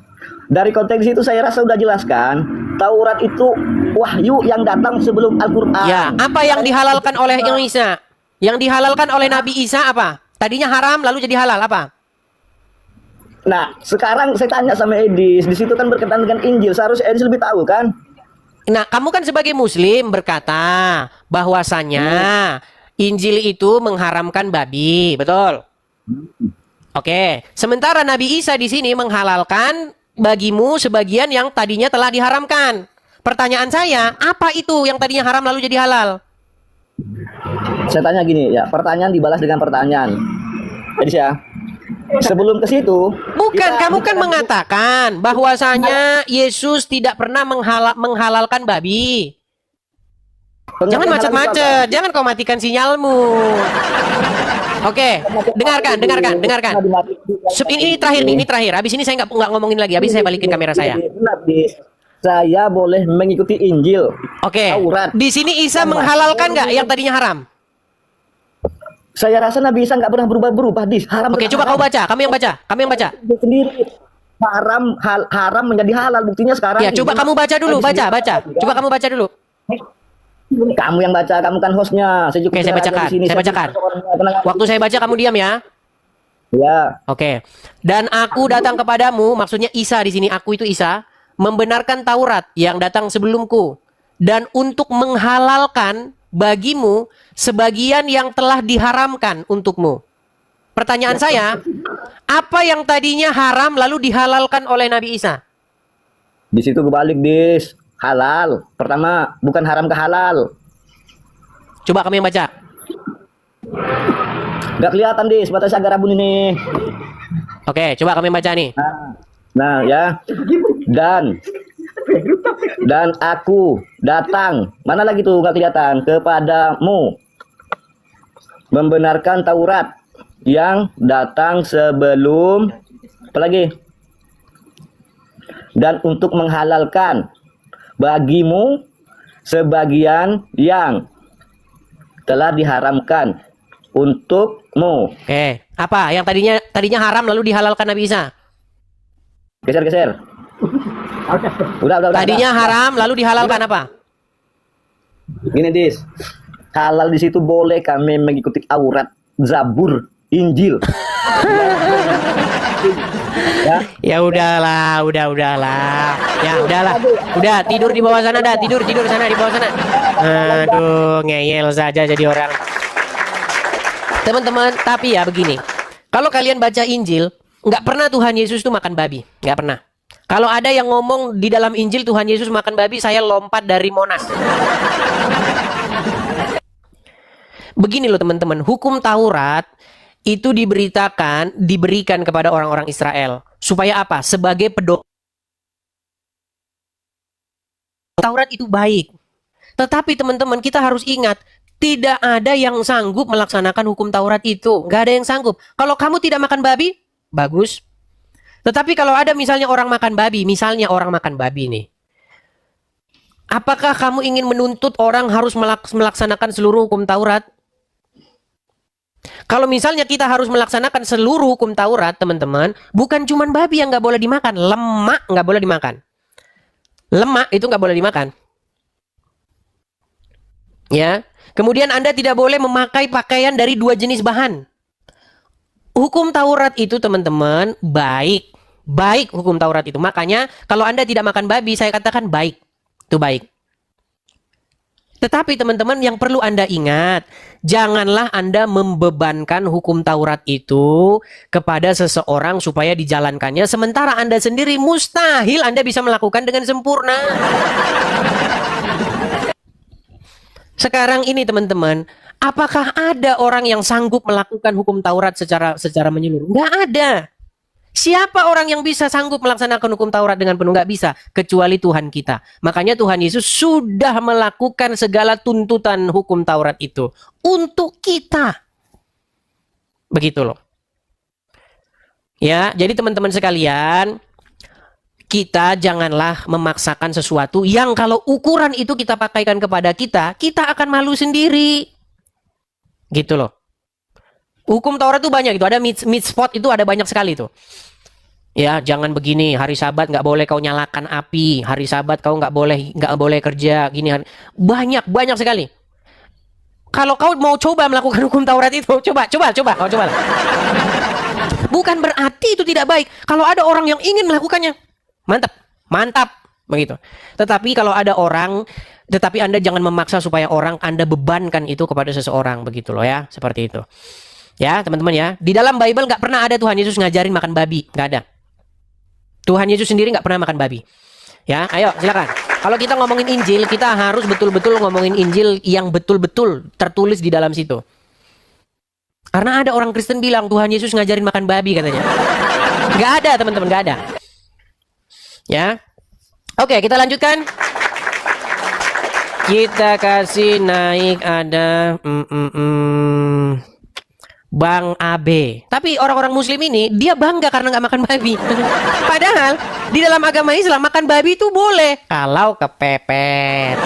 Dari konteks itu saya rasa sudah jelaskan, Taurat itu wahyu yang datang sebelum Al-Qur'an. Ya, apa yang dihalalkan oleh Isa? Yang dihalalkan oleh Nabi Isa apa? Tadinya haram lalu jadi halal apa? Nah, sekarang saya tanya sama Edis, di situ kan berkaitan dengan Injil, seharusnya Edis lebih tahu kan? Nah, kamu kan sebagai Muslim berkata bahwasanya Injil itu mengharamkan babi, betul? Oke, sementara Nabi Isa di sini menghalalkan bagimu sebagian yang tadinya telah diharamkan. Pertanyaan saya, apa itu yang tadinya haram lalu jadi halal? Saya tanya gini ya, pertanyaan dibalas dengan pertanyaan. Edis ya. Sebelum ke situ, bukan, kamu kan mengatakan bahwasanya Yesus tidak pernah menghalalkan babi. Jangan macet-macet, jangan kau matikan sinyalmu. Oke, dengarkan. Ini terakhir nih, ini terakhir. Habis ini saya nggak ngomongin lagi. Habis saya balikin kamera saya. Saya boleh mengikuti Injil. Oke. Taurat. Di sini Isa menghalalkan nggak yang tadinya haram? Saya rasa Nabi Isa nggak pernah berubah-berubah, Dis. Haram. Oke, coba kau baca. Kamu yang baca. Sendiri. Haram menjadi halal. Buktinya sekarang. Ya, coba kamu baca dulu, baca. Coba kamu baca dulu. Kamu yang baca, kamu kan hostnya. Oke, saya bacakan. Waktu saya baca kamu diam ya. Ya. Oke. Dan aku datang kepadamu, maksudnya Isa di sini, aku itu Isa, membenarkan Taurat yang datang sebelumku, dan untuk menghalalkan bagimu sebagian yang telah diharamkan untukmu. Pertanyaan saya, apa yang tadinya haram lalu dihalalkan oleh Nabi Isa? Di situ kebalik, Dis. Halal. Pertama, bukan haram ke halal. Coba kami yang baca. Gak kelihatan, Dis. Batasnya agak rabun ini. Oke, coba kami yang baca nih. Nah, ya. Dan aku datang. Mana lagi tuh gak kelihatan? Kepadamu. Membenarkan Taurat yang datang sebelum. Apa lagi? Dan untuk menghalalkan bagimu sebagian yang telah diharamkan untukmu. Oke, apa yang tadinya haram lalu dihalalkan Nabi Isa? Geser. Udah. Tadinya haram lalu dihalalkan apa? Gini, Dis. Halal di situ boleh kami mengikuti Taurat, Zabur, Injil. Ya udahlah. Udah tidur di bawah sana dah, tidur sana di bawah sana. Aduh, ngeyel saja jadi orang. Teman-teman, tapi ya begini. Kalau kalian baca Injil, nggak pernah Tuhan Yesus itu makan babi, nggak pernah. Kalau ada yang ngomong di dalam Injil Tuhan Yesus makan babi, saya lompat dari Monas. Begini loh teman-teman, hukum Taurat itu diberikan kepada orang-orang Israel. Supaya apa? Sebagai pedoman. Taurat itu baik. Tetapi teman-teman, kita harus ingat, tidak ada yang sanggup melaksanakan hukum Taurat itu. Nggak ada yang sanggup. Kalau kamu tidak makan babi, bagus. Tetapi kalau ada misalnya orang makan babi nih. Apakah kamu ingin menuntut orang harus melaksanakan seluruh hukum Taurat? Kalau misalnya kita harus melaksanakan seluruh hukum Taurat, teman-teman, bukan cuma babi yang nggak boleh dimakan, lemak nggak boleh dimakan. Lemak itu nggak boleh dimakan. Ya, kemudian Anda tidak boleh memakai pakaian dari 2 jenis bahan. Hukum Taurat itu, teman-teman, baik hukum Taurat itu. Makanya kalau Anda tidak makan babi, saya katakan baik. Itu baik. Tetapi teman-teman, yang perlu Anda ingat, janganlah Anda membebankan hukum Taurat itu kepada seseorang supaya dijalankannya, sementara Anda sendiri mustahil Anda bisa melakukan dengan sempurna. Sekarang ini teman-teman, apakah ada orang yang sanggup melakukan hukum Taurat secara menyeluruh? Nggak ada. Siapa orang yang bisa sanggup melaksanakan hukum Taurat dengan penuh? Nggak bisa, kecuali Tuhan kita. Makanya Tuhan Yesus sudah melakukan segala tuntutan hukum Taurat itu untuk kita. Begitu loh. Ya, jadi teman-teman sekalian, kita janganlah memaksakan sesuatu yang kalau ukuran itu kita pakaikan kepada kita, kita akan malu sendiri. Gitu loh. Hukum Taurat itu banyak itu, ada mitzvot itu ada banyak sekali tuh. Ya, jangan begini, hari Sabat nggak boleh kau nyalakan api, hari Sabat kau nggak boleh kerja, gini. Banyak sekali. Kalau kau mau coba melakukan hukum Taurat itu, coba, kau coba. Bukan berarti itu tidak baik. Kalau ada orang yang ingin melakukannya, mantap, begitu. Tetapi Anda jangan memaksa supaya Anda bebankan itu kepada seseorang, begitu loh ya, seperti itu. Ya, teman-teman ya. Di dalam Bible nggak pernah ada Tuhan Yesus ngajarin makan babi, nggak ada. Tuhan Yesus sendiri nggak pernah makan babi. Ya, ayo silakan. Kalau kita ngomongin Injil, kita harus betul-betul ngomongin Injil yang betul-betul tertulis di dalam situ. Karena ada orang Kristen bilang Tuhan Yesus ngajarin makan babi katanya. Nggak ada, teman-teman, nggak ada. Ya, oke, kita lanjutkan. Kita kasih naik ada Bang Abe. Tapi orang-orang Muslim ini dia bangga karena nggak makan babi. Padahal di dalam agama Islam makan babi itu boleh kalau kepepet.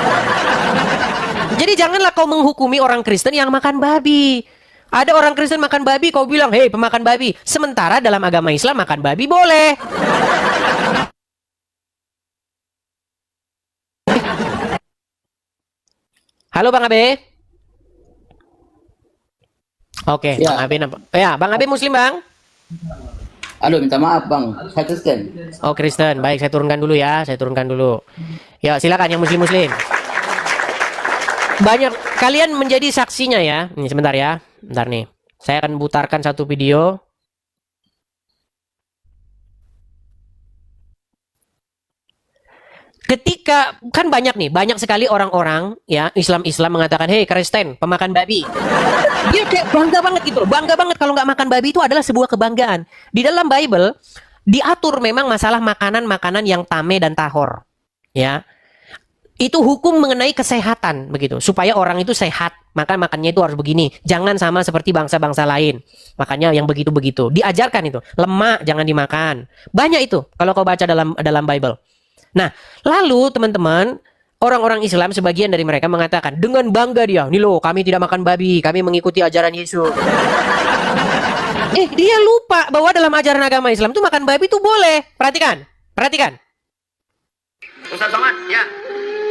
Jadi janganlah kau menghukumi orang Kristen yang makan babi. Ada orang Kristen makan babi, kau bilang, hei pemakan babi. Sementara dalam agama Islam makan babi boleh. Halo Bang Abe. Oke, Ya. Bang Abe nampak. Ya, Bang Abe Muslim, Bang? Aduh, minta maaf Bang, saya Kristen. Oh, Kristen. Baik, saya turunkan dulu ya. Ya, silakan yang Muslim-Muslim. Banyak kalian menjadi saksinya ya. Nih, sebentar ya. Bentar nih. Saya akan putarkan satu video. Ketika kan banyak sekali orang-orang ya Islam mengatakan, hei Kristen pemakan babi. Dia kayak bangga banget gitu loh, bangga banget kalau nggak makan babi itu adalah sebuah kebanggaan. Di dalam Bible diatur memang masalah makanan-makanan yang tame dan tahor, ya. Itu hukum mengenai kesehatan begitu, supaya orang itu sehat, maka makannya itu harus begini, jangan sama seperti bangsa-bangsa lain. Makanya yang begitu-begitu diajarkan itu, lemak jangan dimakan. Banyak itu kalau kau baca dalam Bible. Nah, lalu teman-teman, orang-orang Islam sebagian dari mereka mengatakan dengan bangga dia, nih loh kami tidak makan babi, kami mengikuti ajaran Yesus. Dia lupa bahwa dalam ajaran agama Islam itu makan babi itu boleh. Perhatikan. Ustaz Somad, ya.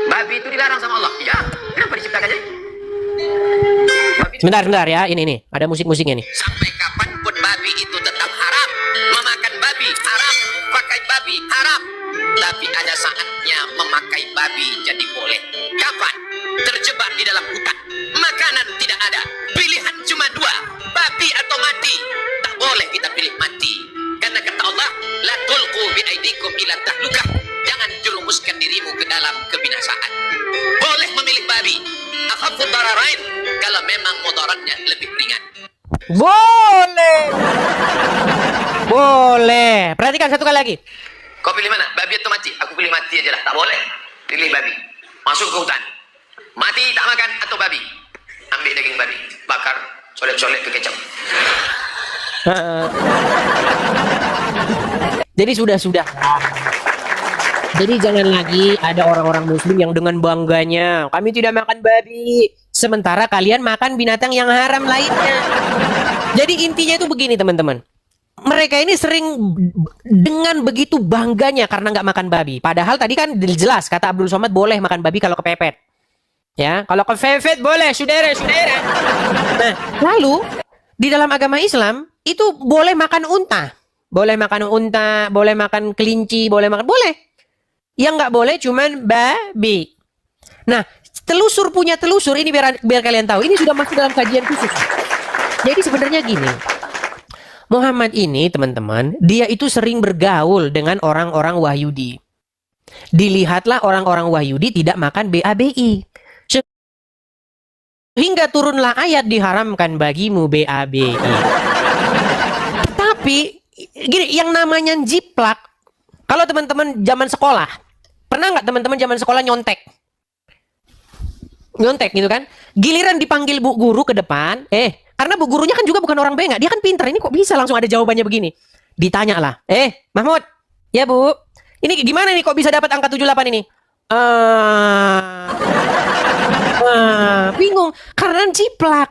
Babi itu dilarang sama Allah. Ya. Kenapa diciptakannya? Sebentar ya, ini ada musik-musiknya nih. Sampai kapanpun babi itu tetap haram. Memakan babi haram, pakai babi haram. Tapi ada saatnya memakai babi jadi boleh. Kapan? Terjebak di dalam hutan. Makanan tidak ada. Pilihan cuma dua. Babi atau mati. Tak boleh kita pilih mati. Karena kata Allah, la tulqu biaidikum ila tahlukah. Jangan jerumuskan dirimu ke dalam kebinasaan. Boleh memilih babi. Akhafu dararain. Kalau memang mudaratnya lebih ringan. Boleh. Perhatikan satu kali lagi. Kau pilih mana? Babi atau mati? Aku pilih mati aja lah. Tak boleh. Pilih babi. Masuk ke hutan. Mati tak makan atau babi? Ambil daging babi. Bakar. Colek-colek ke kecap. Jadi sudah. Jadi jangan lagi ada orang-orang Muslim yang dengan bangganya, kami tidak makan babi. Sementara kalian makan binatang yang haram lainnya. Jadi intinya itu begini teman-teman. Mereka ini sering dengan begitu bangganya karena nggak makan babi. Padahal tadi kan jelas kata Abdul Somad boleh makan babi kalau kepepet. Ya, kalau kepepet boleh, saudara. Nah, lalu di dalam agama Islam itu boleh makan unta, boleh makan kelinci, boleh. Yang nggak boleh cuman babi. Nah, punya telusur ini biar kalian tahu. Ini sudah masuk dalam kajian khusus. Jadi sebenarnya gini. Muhammad ini teman-teman, dia itu sering bergaul dengan orang-orang Wahyudi. Dilihatlah orang-orang Wahyudi tidak makan BABI. Hingga turunlah ayat diharamkan bagimu BABI. Tapi gini, yang namanya jiplak, kalau teman-teman zaman sekolah, pernah nggak teman-teman zaman sekolah nyontek? Nyontek gitu kan? Giliran dipanggil bu guru ke depan, karena bu gurunya kan juga bukan orang bengak, dia kan pintar, ini kok bisa langsung ada jawabannya begini. Ditanya lah, Mahmud, ya bu, ini gimana nih kok bisa dapat angka 78 ini? Bingung, karena jiplak.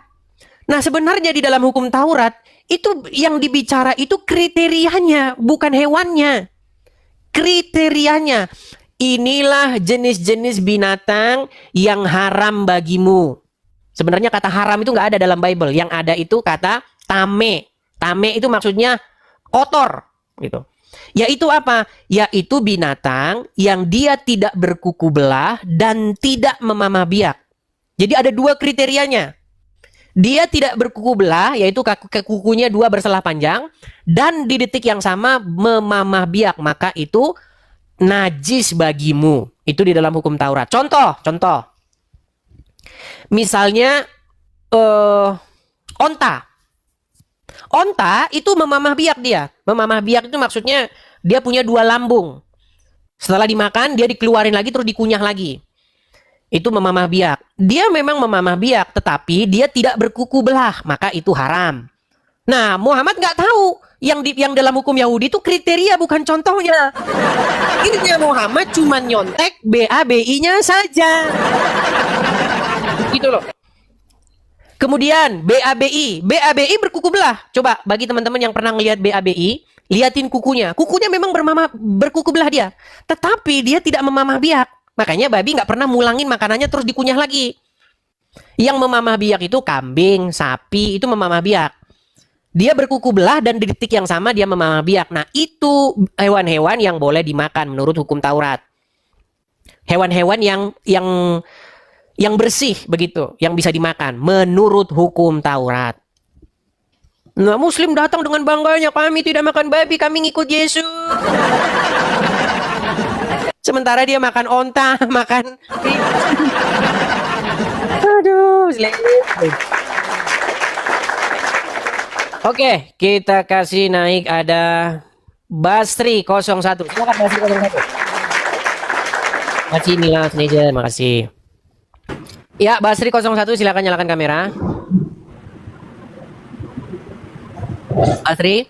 Nah sebenarnya di dalam hukum Taurat, itu yang dibicara itu kriterianya, bukan hewannya. Kriterianya. Inilah jenis-jenis binatang yang haram bagimu. Sebenarnya kata haram itu nggak ada dalam Bible. Yang ada itu kata tame. Tame itu maksudnya kotor, gitu. Yaitu apa? Yaitu binatang yang dia tidak berkuku belah dan tidak memamah biak. Jadi ada dua kriterianya. Dia tidak berkuku belah, yaitu kukunya dua berselah panjang, dan di detik yang sama memamah biak, maka itu najis bagimu. Itu di dalam hukum Taurat. Contoh. Misalnya onta. Onta itu memamah biak dia. Memamah biak itu maksudnya dia punya dua lambung. Setelah dimakan, dia dikeluarin lagi terus dikunyah lagi. Itu memamah biak. Dia memang memamah biak, tetapi dia tidak berkuku belah, maka itu haram. Nah, Muhammad nggak tahu yang dalam hukum Yahudi itu kriteria bukan contohnya. Ini Muhammad cuma nyontek BABI-nya saja. Gitu loh. Kemudian BABI berkuku belah. Coba bagi teman-teman yang pernah ngelihat BABI, liatin kukunya. Kukunya memang berkuku belah dia, tetapi dia tidak memamah biak. Makanya babi nggak pernah mulangin makanannya terus dikunyah lagi. Yang memamah biak itu kambing, sapi, itu memamah biak. Dia berkuku belah dan di detik yang sama dia memamah biak. Nah, itu hewan-hewan yang boleh dimakan menurut hukum Taurat. Hewan-hewan yang bersih begitu, yang bisa dimakan menurut hukum Taurat. Nah, Muslim datang dengan bangganya, kami tidak makan babi, kami ngikut Yesus. Sementara dia makan onta, makan... Aduh, Oke, kita kasih naik ada Basri 01. Silakan Basri 01. Makasih Mila Sneja, makasih. Ya, Basri 01 silakan nyalakan kamera. Basri.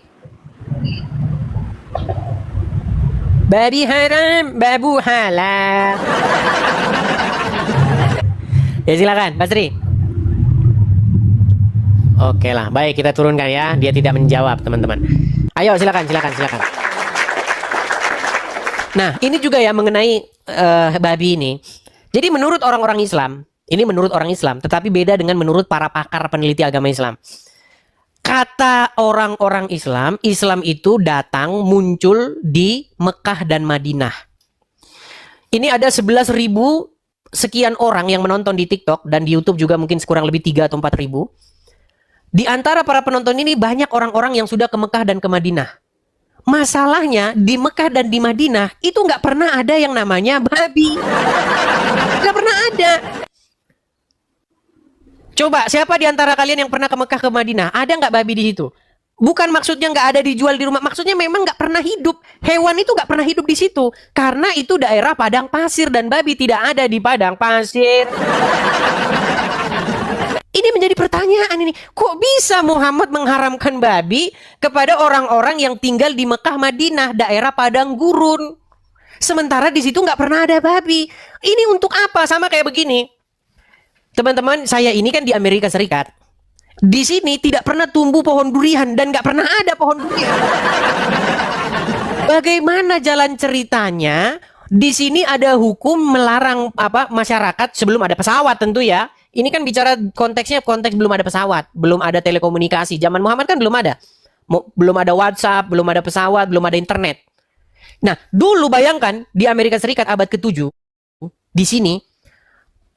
Babi haram, babu halal. Ya silakan, Basri. Oke lah, baik kita turunkan ya. Dia tidak menjawab, teman-teman. Ayo silakan. Nah, ini juga ya mengenai babi ini. Jadi menurut orang-orang Islam, ini menurut orang Islam, tetapi beda dengan menurut para pakar peneliti agama Islam. Kata orang-orang Islam, Islam itu datang muncul di Mekah dan Madinah. Ini ada 11.000 sekian orang yang menonton di TikTok dan di YouTube juga mungkin kurang lebih 3 atau 4.000. Di antara para penonton ini banyak orang-orang yang sudah ke Mekah dan ke Madinah. Masalahnya di Mekah dan di Madinah itu nggak pernah ada yang namanya babi. Nggak pernah ada. Coba, siapa di antara kalian yang pernah ke Mekah ke Madinah? Ada nggak babi di situ? Bukan maksudnya nggak ada dijual di rumah. Maksudnya memang nggak pernah hidup. Hewan itu nggak pernah hidup di situ. Karena itu daerah padang pasir dan babi tidak ada di padang pasir. Ini menjadi pertanyaan ini. Kok bisa Muhammad mengharamkan babi kepada orang-orang yang tinggal di Mekah Madinah, daerah padang gurun? Sementara di situ nggak pernah ada babi. Ini untuk apa? Sama kayak begini. Teman-teman, saya ini kan di Amerika Serikat. Di sini tidak pernah tumbuh pohon durian dan nggak pernah ada pohon durian. Bagaimana jalan ceritanya? Di sini ada hukum melarang masyarakat sebelum ada pesawat tentu ya. Ini kan bicara konteks belum ada pesawat, belum ada telekomunikasi. Zaman Muhammad kan belum ada. Belum ada WhatsApp, belum ada pesawat, belum ada internet. Nah, dulu bayangkan di Amerika Serikat abad ke-7 di sini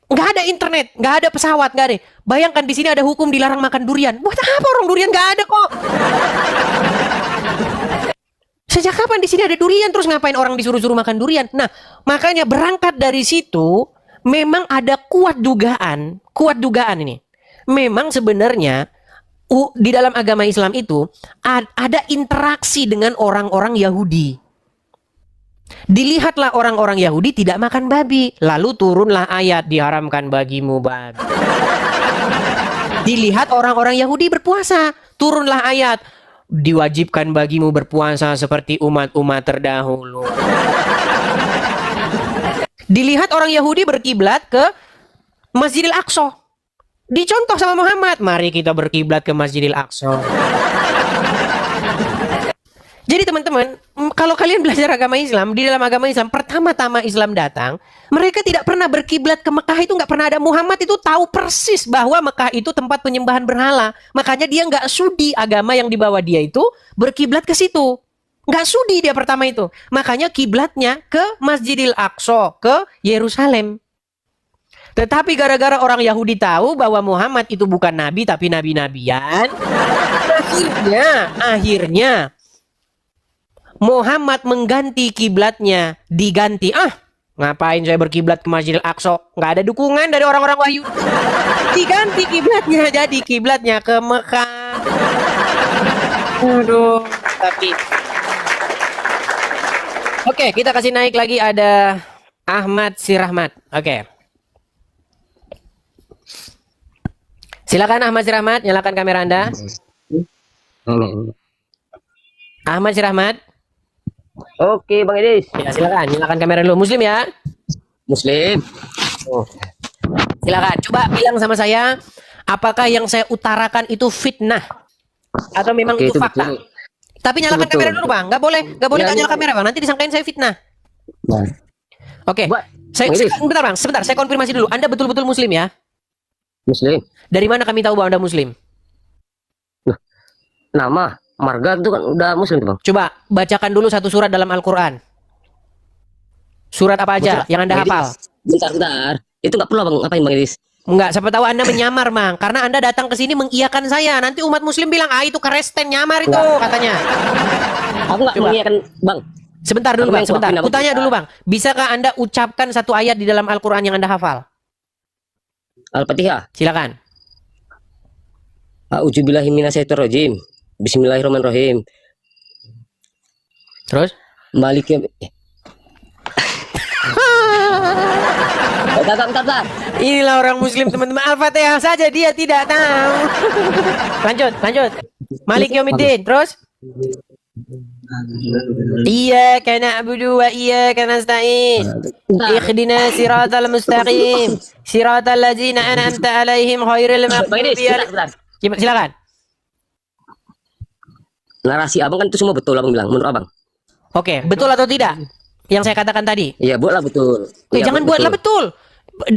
nggak ada internet, nggak ada pesawat, nggak ada. Bayangkan di sini ada hukum dilarang makan durian. Buat apa orang durian? Nggak ada kok. Sejak kapan di sini ada durian? Terus ngapain orang disuruh-suruh makan durian? Nah, makanya berangkat dari situ, memang ada kuat dugaan ini. Memang sebenarnya di dalam agama Islam itu ada interaksi dengan orang-orang Yahudi. Dilihatlah orang-orang Yahudi tidak makan babi, lalu turunlah ayat diharamkan bagimu babi. Dilihat orang-orang Yahudi berpuasa, turunlah ayat diwajibkan bagimu berpuasa seperti umat-umat terdahulu. Dilihat orang Yahudi berkiblat ke Masjidil Aqsa, dicontoh sama Muhammad, mari kita berkiblat ke Masjidil Aqsa. Jadi teman-teman, kalau kalian belajar agama Islam, di dalam agama Islam, pertama-tama Islam datang, mereka tidak pernah berkiblat ke Mekah, itu nggak pernah ada. Muhammad itu tahu persis bahwa Mekah itu tempat penyembahan berhala. Makanya dia nggak sudi agama yang dibawa dia itu berkiblat ke situ. Nggak sudi dia pertama itu. Makanya kiblatnya ke Masjidil Aqsa, ke Yerusalem. Tetapi gara-gara orang Yahudi tahu bahwa Muhammad itu bukan nabi tapi nabi-nabian, akhirnya Muhammad mengganti kiblatnya, diganti. Ngapain saya berkiblat ke Masjidil Aqsa? Nggak ada dukungan dari orang-orang Wahyu. Diganti kiblatnya, jadi kiblatnya ke Mekah. Aduh, tapi oke, kita kasih naik lagi, ada Ahmad Sirahmat. Oke. Silakan Ahmad Sirahmat, nyalakan kamera Anda. Ahmad Sirahmat. Oke, Bang Idris. Ya, silakan nyalakan kamera dulu. Muslim ya? Muslim. Silakan, coba bilang sama saya, apakah yang saya utarakan itu fitnah atau memang itu fakta? Betul. Tapi nyalakan Betul. kamera dulu Bang. Nggak boleh Ya, nggak nyalakan kamera Bang. Nanti disangkain saya fitnah. Nah. Oke. Sebentar Bang, sebentar. Saya konfirmasi dulu. Anda betul-betul Muslim ya? Muslim. Dari mana kami tahu bahwa Anda Muslim? Nama marga itu kan udah Muslim, Bang. Coba bacakan dulu satu surat dalam Al-Quran. Surat apa aja yang Anda hafal? Bentar. Itu nggak perlu Bang, ngapain Bang Idris? Enggak, siapa tahu Anda menyamar, Bang. Karena Anda datang ke sini mengiyakan saya. Nanti umat Muslim bilang, itu Kristen nyamar itu, katanya. Aku nggak mengiyakan, Bang. Sebentar dulu, Bang. Sebentar. Aku Kutanya dulu, Bang. Bisakah Anda ucapkan satu ayat di dalam Al-Quran yang Anda hafal? Al-Fatihah. Silakan. A'udzubillahi minasyaitonirrajim. Bismillahirrahmanirrahim. Terus? Maliki Bentar. Inilah orang Muslim, teman-teman. Al-Fatihah saja dia tidak tahu. Lanjut. Malik Yaumiddin. Terus? Iyyaka na'budu wa iyyaka nasta'in. Ihdina siratal mustaqim. Siratal ladzina an'amta 'alaihim ghairil maghdubi 'alaihim. Silakan. Narasi Abang kan itu semua betul, Abang bilang. Menurut Abang. Oke, betul atau tidak? Yang saya katakan tadi. Iya, buatlah betul. Jangan buatlah betul.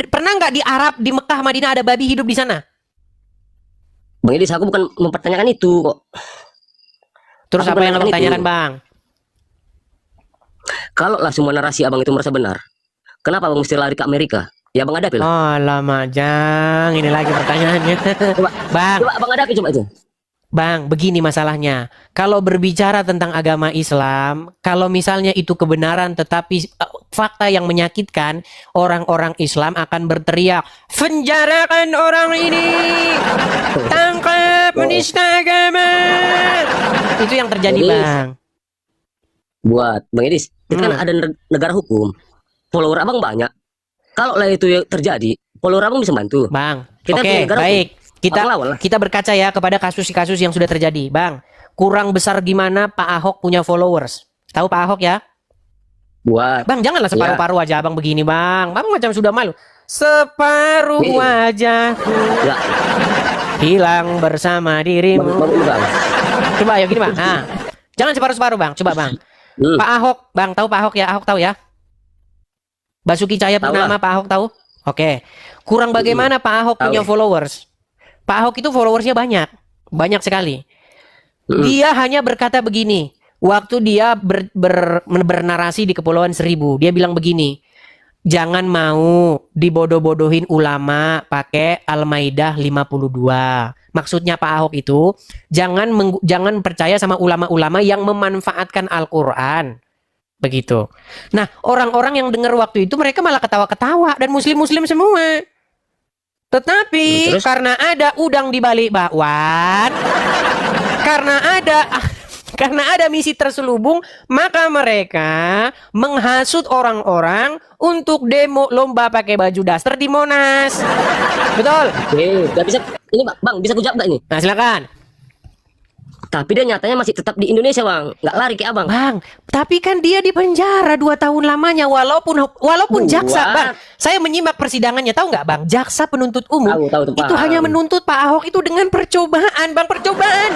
Pernah nggak di Arab, di Mekah, Madinah ada babi hidup di sana? Bang Idris, aku bukan mempertanyakan itu kok. Terus apa yang Abang tanyakan, Bang? Kalau lah semua narasi Abang itu merasa benar, kenapa Abang mesti lari ke Amerika? Ya Bang hadapi lah. Oh lama Jang, ini lagi pertanyaannya. Bang, coba Abang hadapi coba itu. Bang, begini masalahnya. Kalau berbicara tentang agama Islam, kalau misalnya itu kebenaran tetapi fakta yang menyakitkan, orang-orang Islam akan berteriak, penjarakan orang ini, tangkap penista agama. Itu yang terjadi, Bang. Buat Bang Idris, itu kan ada negara hukum, follower Abang banyak. Kalau lah itu terjadi, follower Abang bisa bantu. Bang, kita oke, baik. Hukum. Kita berkaca ya kepada kasus-kasus yang sudah terjadi. Bang, kurang besar gimana Pak Ahok punya followers? Tahu Pak Ahok ya? Buat. Bang, janganlah separuh-paruh wajah Abang begini, Bang. Bang macam sudah malu. Separuh wajahku hilang bersama dirimu. Coba ayo gini, Bang. Nah, jangan separuh-separuh, Bang. Coba, Bang. Pak Ahok, Bang, tahu Pak Ahok ya? Ahok tahu ya? Basuki Cahayapurnama, Pak Ahok tahu? Oke. Kurang bagaimana Pak Ahok punya followers? Pak Ahok itu followersnya banyak sekali. Dia hanya berkata begini, waktu dia bernarasi di Kepulauan Seribu, dia bilang begini, jangan mau dibodoh-bodohin ulama pakai Al-Maidah 52. Maksudnya Pak Ahok itu, jangan percaya sama ulama-ulama yang memanfaatkan Al-Quran. Begitu. Nah, orang-orang yang dengar waktu itu, mereka malah ketawa-ketawa, dan muslim-muslim semua. Tetapi karena ada udang di balik bakwan, karena ada misi terselubung, maka mereka menghasut orang-orang untuk demo lomba pakai baju daster di Monas. Betul? Oke, nggak bisa. Ini Bang, bisa kujawab nggak ini? Nah, silakan. Tapi dia nyatanya masih tetap di Indonesia, Bang. Nggak lari kayak Abang. Bang, tapi kan dia di penjara 2 tahun lamanya, walaupun jaksa, Bang. Saya menyimak persidangannya, tahu nggak, Bang? Jaksa penuntut umum Tahu, itu hanya menuntut Pak Ahok itu dengan percobaan, Bang, percobaan.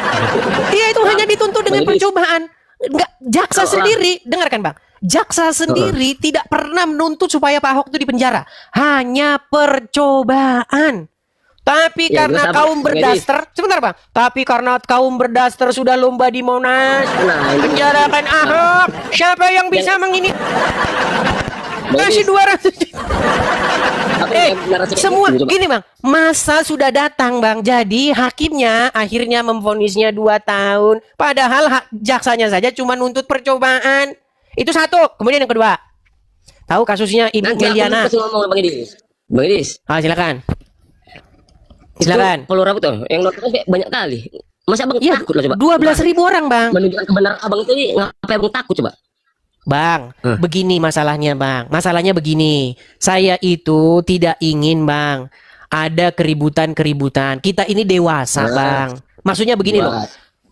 Dia itu hanya dituntut dengan percobaan. Enggak, jaksa sendiri, dengarkan, Bang. Jaksa sendiri tidak pernah menuntut supaya Pak Ahok itu di penjara. Hanya percobaan. Tapi Ya, karena gua kaum sabar, berdaster, sebentar Bang. Tapi karena kaum berdaster sudah lomba di Monas, penjarakan Ahok. Siapa yang bisa mengini? Kasih 200 juta. Semua gini Bang, masa sudah datang Bang. Jadi hakimnya akhirnya memvonisnya 2 tahun. Padahal jaksanya saja cuma nuntut percobaan. Itu satu. Kemudian yang kedua, tahu kasusnya Ibu Meliana? Bang Idis. Silakan. Silakan. Follower apa tuh? Yang nonton banyak kali. Masa Abang takut lah coba? 12.000 orang Bang. Menunjukkan kebenaran Abang itu ngapain Abang takut coba? Bang, begini masalahnya Bang. Masalahnya begini. Saya itu tidak ingin Bang ada keributan-keributan. Kita ini dewasa Bang. Maksudnya begini loh.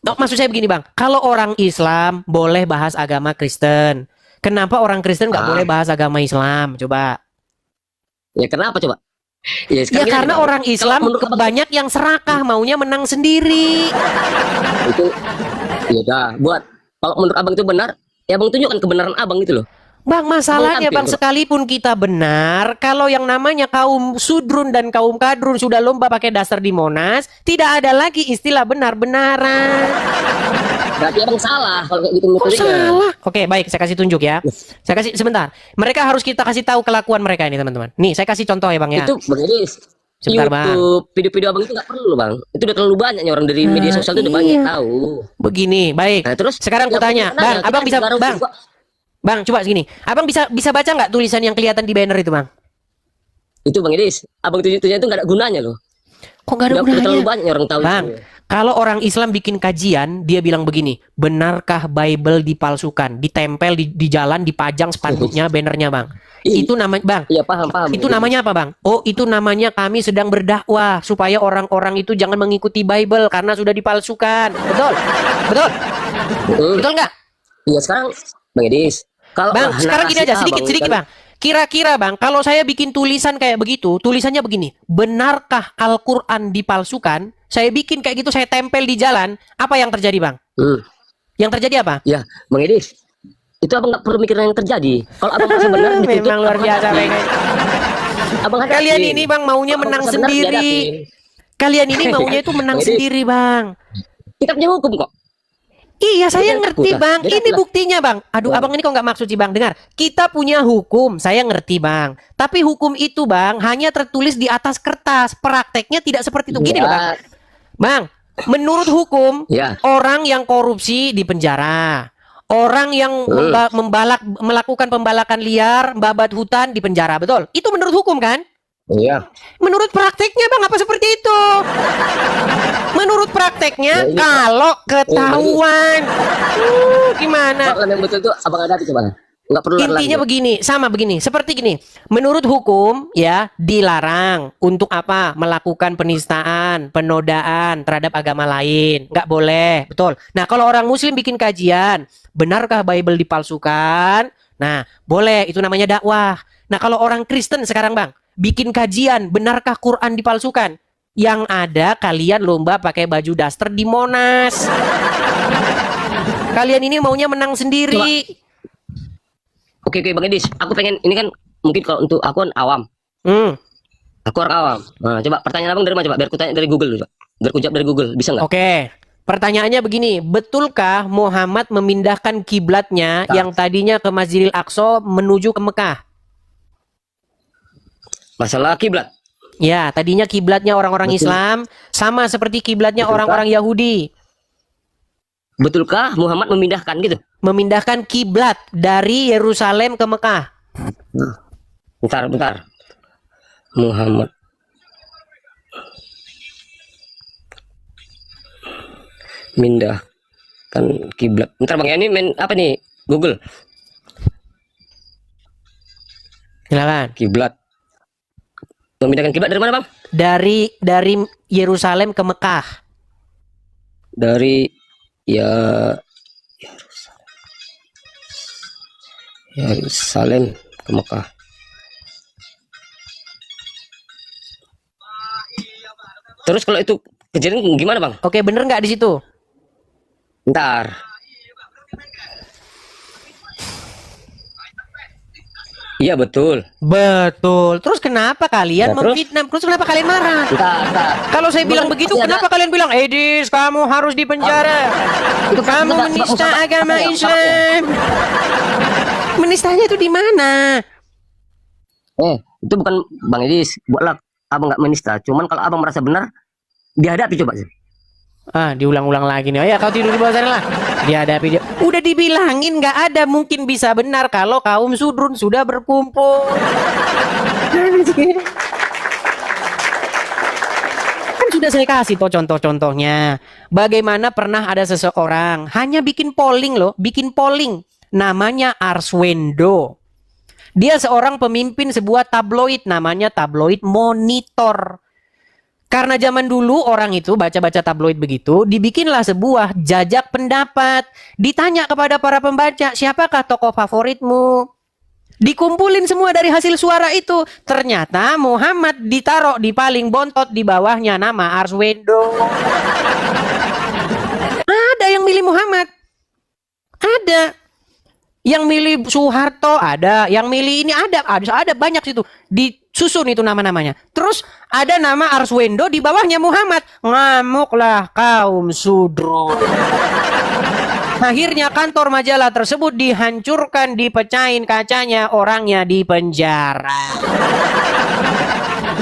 Maksud saya begini Bang. Kalau orang Islam boleh bahas agama Kristen. Kenapa orang Kristen nggak boleh bahas agama Islam? Coba. Ya kenapa coba? Ya karena orang Islam banyak yang serakah, maunya menang sendiri. Itu ya dah, buat kalau menurut Abang itu benar, ya Abang tunjukkan kebenaran Abang itu loh. Bang, masalahnya Bang, sekalipun kita benar, kalau yang namanya kaum sudrun dan kaum kadrun sudah lomba pakai daster di Monas, tidak ada lagi istilah benar-benaran. Berarti Abang salah kalau kayak gitu menurut salah. Oke, baik, saya kasih tunjuk ya. Saya kasih sebentar. Mereka harus kita kasih tahu kelakuan mereka ini, teman-teman. Nih, saya kasih contoh ya, Bang ya. Itu Bang Idis. Sebentar, Bang. YouTube, video-video Abang itu nggak perlu, Bang. Itu udah terlalu banyaknya orang dari media sosial itu udah banyak tahu. Begini, baik. Nah, terus sekarang aku tanya, Bang, Abang bisa Bang, coba segini. Abang bisa baca nggak tulisan yang kelihatan di banner itu, Bang? Itu Bang Idis, Abang tunjuk-tunjuk itu nggak ada gunanya loh. Kok nggak ada gunanya? Terlalu banyak orang tahu. Bang, kalau orang Islam bikin kajian, dia bilang begini, benarkah Bible dipalsukan? Ditempel di jalan, dipajang spanduknya, bannernya Bang. Itu namanya, Bang. Iya, paham. Itu namanya apa, Bang? Oh, itu namanya kami sedang berdakwah supaya orang-orang itu jangan mengikuti Bible karena sudah dipalsukan. Betul? Betul? Betul nggak? Iya, sekarang Bang Idis. Bang, sekarang gini aja, sedikit Bang. Kira-kira Bang, kalau saya bikin tulisan kayak begitu, tulisannya begini, benarkah Al-Quran dipalsukan? Saya bikin kayak gitu, saya tempel di jalan, apa yang terjadi Bang? Yang terjadi apa? Ya, Bang Idis, itu Abang nggak perlu mikirin yang terjadi. Kalau Abang masih benar, memang luar biasa Bang. Abang kalian ini Bang maunya menang sendiri. Kalian ini maunya itu menang sendiri Bang. Kita punya hukum kok. Iya, saya ngerti Bang. Ini buktinya Bang. Aduh, Abang ini kok nggak maksud sih Bang. Dengar, kita punya hukum. Saya ngerti Bang. Tapi hukum itu Bang hanya tertulis di atas kertas. Prakteknya tidak seperti itu. Gini loh Bang. Bang, menurut hukum, orang yang korupsi di penjara. Orang yang melakukan pembalakan liar, babat hutan di penjara. Betul? Itu menurut hukum kan? Iya. Menurut prakteknya Bang apa seperti itu? Menurut prakteknya kalau ketahuan gimana? Kalau yang betul itu Abang ada coba. Enggak perlu intinya begini, sama begini, seperti gini. Menurut hukum ya dilarang untuk apa? Melakukan penistaan, penodaan terhadap agama lain. Nggak boleh, betul. Nah, kalau orang muslim bikin kajian, benarkah Bible dipalsukan? Nah, boleh, itu namanya dakwah. Nah, kalau orang Kristen sekarang Bang bikin kajian, benarkah Quran dipalsukan? Yang ada kalian lomba pakai baju daster di Monas. Kalian ini maunya menang sendiri. Oke, Bang Idis, aku pengen ini kan mungkin kalau untuk aku kan awam. Aku orang awam. Nah, coba pertanyaan Abang dari mana coba? Biar aku tanya dari Google coba. Biar aku jawab dari Google, bisa nggak? Oke. Pertanyaannya begini, betulkah Muhammad memindahkan kiblatnya yang tadinya ke Masjidil Aqsa menuju ke Mekah? Masalah kiblat. Ya, tadinya kiblatnya orang-orang Islam sama seperti kiblatnya orang-orang Yahudi. Betulkah Muhammad memindahkan gitu? Memindahkan kiblat dari Yerusalem ke Mekah. Bentar. Muhammad. Mindahkan kiblat. Bentar Bang, ini main apa nih? Google. Silakan. Kiblat. Memindahkan kiblat dari mana, Bang? Dari Yerusalem ke Mekah. Dari Yerusalem ke Mekah. Terus kalau itu kejadian gimana, Bang? Oke, bener nggak di situ? Bentar. Iya betul. Betul. Terus kenapa kalian Ya, terus? memfitnah? Terus kenapa kalian marah? Bentar. Kalau saya bilang begitu, kenapa kalian bilang, Edis, kamu harus dipenjara? Itu kan Kamu menista agama Islam. Menistanya itu di mana? Itu bukan Bang Edis. Buatlah abang nggak menista. Cuman kalau abang merasa benar, dihadapi coba sih. Diulang-ulang lagi nih. Oh ya, kau tidur di bawah sana lah. Dihadapi dia. Udah dibilangin nggak ada mungkin bisa benar kalau kaum sudrun sudah berkumpul. Kan sudah saya kasih toh contoh-contohnya. Bagaimana pernah ada seseorang hanya bikin polling loh, bikin polling. Namanya Arswendo. Dia seorang pemimpin sebuah tabloid, namanya Tabloid Monitor. Karena zaman dulu orang itu baca-baca tabloid begitu, dibikinlah sebuah jajak pendapat. Ditanya kepada para pembaca, siapakah tokoh favoritmu? Dikumpulin semua dari hasil suara itu. Ternyata Muhammad ditaruh di paling bontot, di bawahnya nama Arswendo. Ada yang milih Muhammad. Ada. Yang milih Soeharto ada, yang milih ini ada banyak situ. Disusun itu nama-namanya. Terus ada nama Arswendo di bawahnya Muhammad. Ngamuklah kaum sudro. Akhirnya kantor majalah tersebut dihancurkan, dipecahin kacanya, orangnya dipenjara.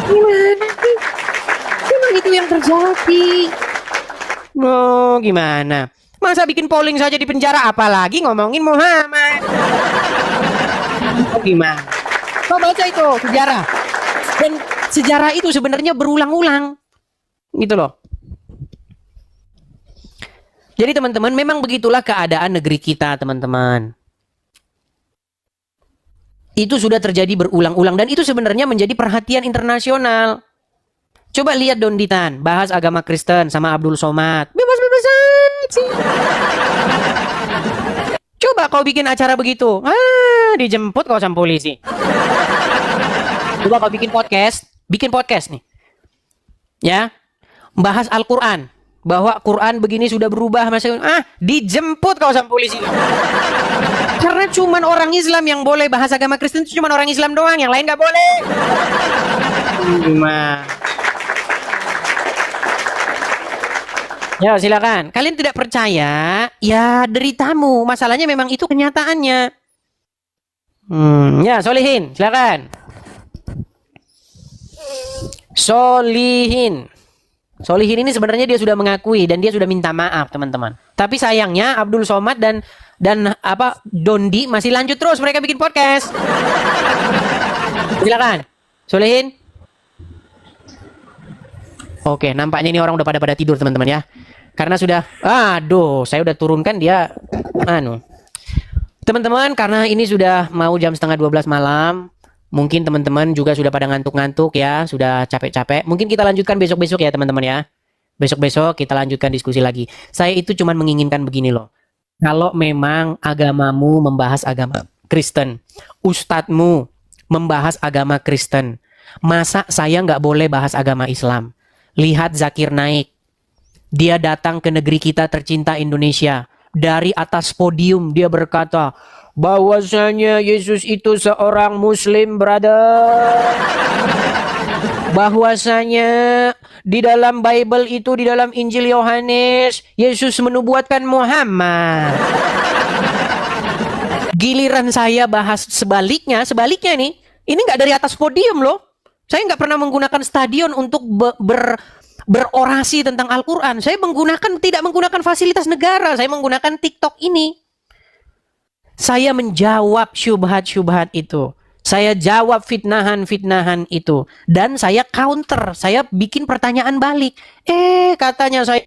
Gimana sih? Memang itu yang terjadi. Oh, gimana? Masa bikin polling saja di penjara, apalagi ngomongin Muhammad. Gimana? Kau baca itu sejarah. Dan sejarah itu sebenarnya berulang-ulang. Gitu loh. Jadi teman-teman, memang begitulah keadaan negeri kita, teman-teman. Itu sudah terjadi berulang-ulang dan itu sebenarnya menjadi perhatian internasional. Coba lihat Don Ditan, bahas agama Kristen sama Abdul Somad. Bebas-bebas aja. Coba kau bikin acara begitu. Dijemput kau sama polisi. Coba kau bikin podcast nih. Ya. Bahas Al-Qur'an. Bahwa Quran begini sudah berubah dijemput kau sama polisi. Karena cuman orang Islam yang boleh bahas agama Kristen, itu cuman orang Islam doang, yang lain nggak boleh. Ya silakan. Kalian tidak percaya, ya deritamu. Masalahnya memang itu kenyataannya. Ya Solihin, silakan. Solihin ini sebenarnya dia sudah mengakui dan dia sudah minta maaf, teman-teman. Tapi sayangnya Abdul Somad dan Dondi masih lanjut terus mereka bikin podcast. Silakan. Solihin. Oke, nampaknya ini orang udah pada tidur, teman-teman ya. Karena sudah saya udah turunkan dia Teman-teman, karena ini sudah mau jam 11:30 malam, mungkin teman-teman juga sudah pada ngantuk-ngantuk ya, sudah capek-capek. Mungkin kita lanjutkan besok-besok ya, teman-teman ya. Besok-besok kita lanjutkan diskusi lagi. Saya itu cuma menginginkan begini loh. Kalau memang agamamu membahas agama Kristen, ustadzmu membahas agama Kristen, masa saya nggak boleh bahas agama Islam? Lihat Zakir Naik. Dia datang ke negeri kita tercinta Indonesia. Dari atas podium dia berkata bahwasanya Yesus itu seorang Muslim, brother. Bahwasanya di dalam Bible itu, di dalam Injil Yohanes, Yesus menubuatkan Muhammad. Giliran saya bahas sebaliknya nih. Ini nggak dari atas podium loh. Saya nggak pernah menggunakan stadion untuk berorasi tentang Al-Quran. Saya tidak menggunakan fasilitas negara. Saya menggunakan TikTok ini. Saya menjawab syubhat-syubhat itu. Saya jawab fitnahan-fitnahan itu. Dan saya counter. Saya bikin pertanyaan balik. Katanya saya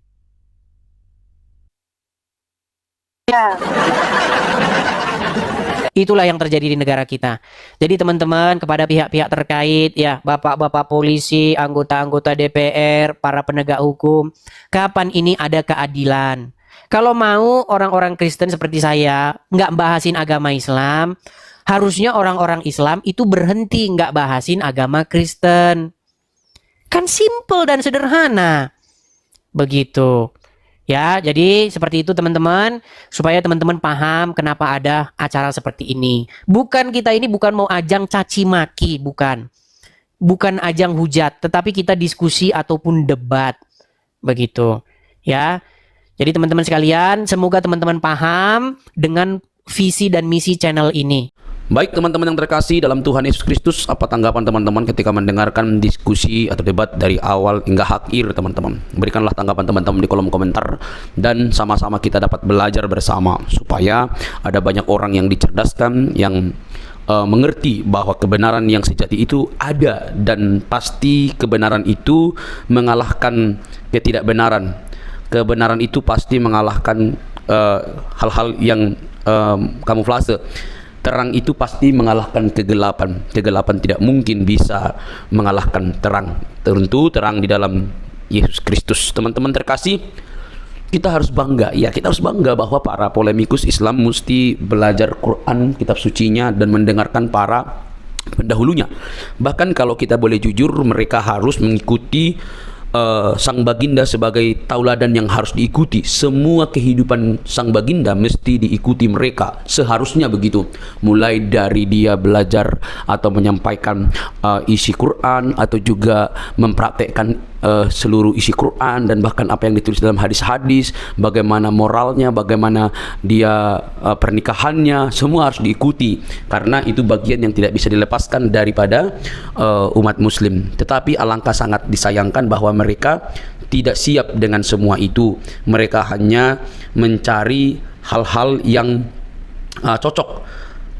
Itulah yang terjadi di negara kita. Jadi teman-teman, kepada pihak-pihak terkait, ya, bapak-bapak polisi, anggota-anggota DPR, para penegak hukum, kapan ini ada keadilan? Kalau mau orang-orang Kristen seperti saya nggak bahasin agama Islam, harusnya orang-orang Islam itu berhenti nggak bahasin agama Kristen. Kan simple dan sederhana. Begitu. Ya, jadi seperti itu teman-teman, supaya teman-teman paham kenapa ada acara seperti ini. Kita ini bukan mau ajang caci maki, bukan. Bukan ajang hujat, tetapi kita diskusi ataupun debat. Begitu. Ya. Jadi teman-teman sekalian, semoga teman-teman paham dengan visi dan misi channel ini. Baik teman-teman yang terkasih dalam Tuhan Yesus Kristus, apa tanggapan teman-teman ketika mendengarkan diskusi atau debat dari awal hingga akhir teman-teman? Berikanlah tanggapan teman-teman di kolom komentar, dan sama-sama kita dapat belajar bersama supaya ada banyak orang yang dicerdaskan, yang mengerti bahwa kebenaran yang sejati itu ada, dan pasti kebenaran itu mengalahkan ketidakbenaran. Kebenaran itu pasti mengalahkan hal-hal yang kamuflase. Terang itu pasti mengalahkan kegelapan. Kegelapan tidak mungkin bisa mengalahkan terang. Tentu terang di dalam Yesus Kristus. Teman-teman terkasih, kita harus bangga. Ya, kita harus bangga bahwa para polemikus Islam mesti belajar Quran, kitab sucinya, dan mendengarkan para pendahulunya. Bahkan kalau kita boleh jujur, mereka harus mengikuti Sang Baginda sebagai tauladan yang harus diikuti. Semua kehidupan Sang Baginda mesti diikuti mereka, seharusnya begitu. Mulai dari dia belajar atau menyampaikan isi Quran, atau juga mempraktekkan seluruh isi Quran, dan bahkan apa yang ditulis dalam hadis-hadis, bagaimana moralnya, bagaimana dia pernikahannya, semua harus diikuti, karena itu bagian yang tidak bisa dilepaskan daripada umat muslim. Tetapi alangkah sangat disayangkan bahwa mereka tidak siap dengan semua itu. Mereka hanya mencari hal-hal yang cocok.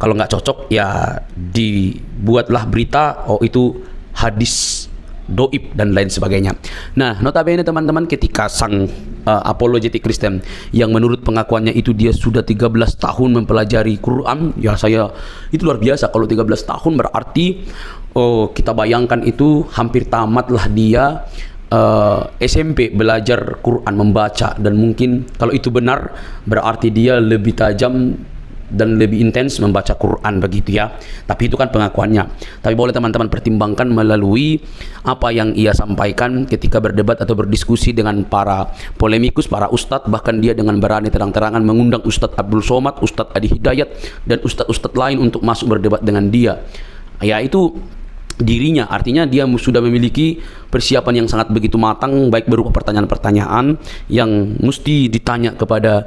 Kalau nggak cocok, ya dibuatlah berita, oh itu hadis doib dan lain sebagainya. Nah, notabene teman-teman, ketika sang apologetik Kristen yang menurut pengakuannya itu dia sudah 13 tahun mempelajari Quran, ya saya itu luar biasa. Kalau 13 tahun berarti kita bayangkan itu hampir tamatlah dia SMP belajar Quran, membaca, dan mungkin kalau itu benar berarti dia lebih tajam dan lebih intens membaca Quran, begitu ya. Tapi itu kan pengakuannya. Tapi boleh teman-teman pertimbangkan melalui apa yang ia sampaikan ketika berdebat atau berdiskusi dengan para polemikus, para ustadz. Bahkan dia dengan berani terang-terangan mengundang Ustadz Abdul Somad, Ustadz Adi Hidayat, dan ustadz-ustadz lain untuk masuk berdebat dengan dia. Ya, itu dirinya, artinya dia sudah memiliki persiapan yang sangat begitu matang, baik berupa pertanyaan-pertanyaan yang mesti ditanya kepada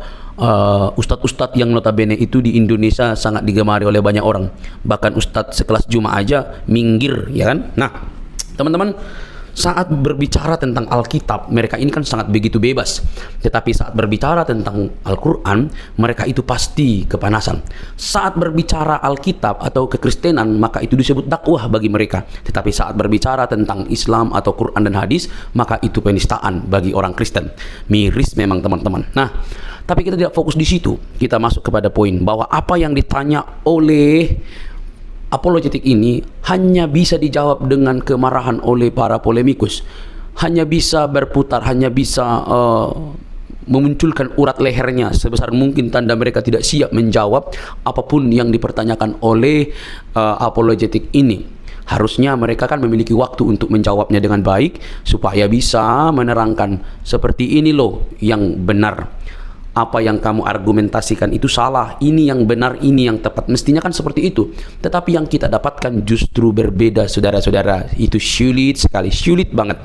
ustadz-ustadz yang notabene itu di Indonesia sangat digemari oleh banyak orang. Bahkan ustadz sekelas Juma aja minggir, ya kan? Nah, teman-teman, saat berbicara tentang Alkitab, mereka ini kan sangat begitu bebas. Tetapi saat berbicara tentang Al-Quran, mereka itu pasti kepanasan. Saat berbicara Alkitab atau kekristenan, maka itu disebut dakwah bagi mereka. Tetapi saat berbicara tentang Islam atau Quran dan hadis, maka itu penistaan bagi orang Kristen. Miris memang teman-teman. Nah, tapi kita tidak fokus di situ. Kita masuk kepada poin bahwa apa yang ditanya oleh apologetik ini hanya bisa dijawab dengan kemarahan oleh para polemikus, hanya bisa berputar, hanya bisa memunculkan urat lehernya sebesar mungkin, tanda mereka tidak siap menjawab apapun yang dipertanyakan oleh apologetik ini. Harusnya mereka kan memiliki waktu untuk menjawabnya dengan baik, supaya bisa menerangkan seperti ini loh yang benar. Apa yang kamu argumentasikan itu salah, ini yang benar, ini yang tepat. Mestinya kan seperti itu. Tetapi yang kita dapatkan justru berbeda, saudara-saudara. Itu sulit sekali, sulit banget.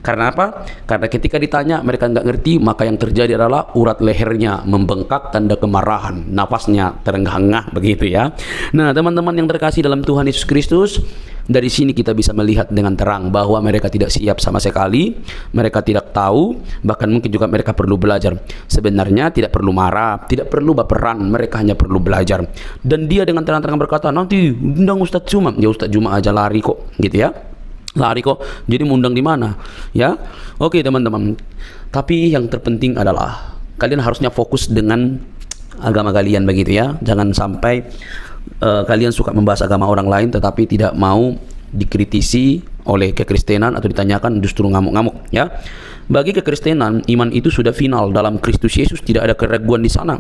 Karena apa? Karena ketika ditanya mereka nggak ngerti, maka yang terjadi adalah urat lehernya membengkak, tanda kemarahan, napasnya terenggah-enggah, begitu ya. Nah, teman-teman yang terkasih dalam Tuhan Yesus Kristus, dari sini kita bisa melihat dengan terang bahwa mereka tidak siap sama sekali, mereka tidak tahu, bahkan mungkin juga mereka perlu belajar. Sebenarnya tidak perlu marah, tidak perlu baperan, mereka hanya perlu belajar. Dan dia dengan terang-terangan berkata, nanti undang Ustadz Juma. Ya Ustadz Juma aja lari kok, gitu ya. Lari kok, jadi mau undang di mana? Ya, oke teman-teman. Tapi yang terpenting adalah kalian harusnya fokus dengan agama kalian begitu ya. Jangan sampai kalian suka membahas agama orang lain tetapi tidak mau dikritisi oleh kekristenan atau ditanyakan justru ngamuk-ngamuk ya. Bagi kekristenan, iman itu sudah final dalam Kristus Yesus, tidak ada keraguan di sana.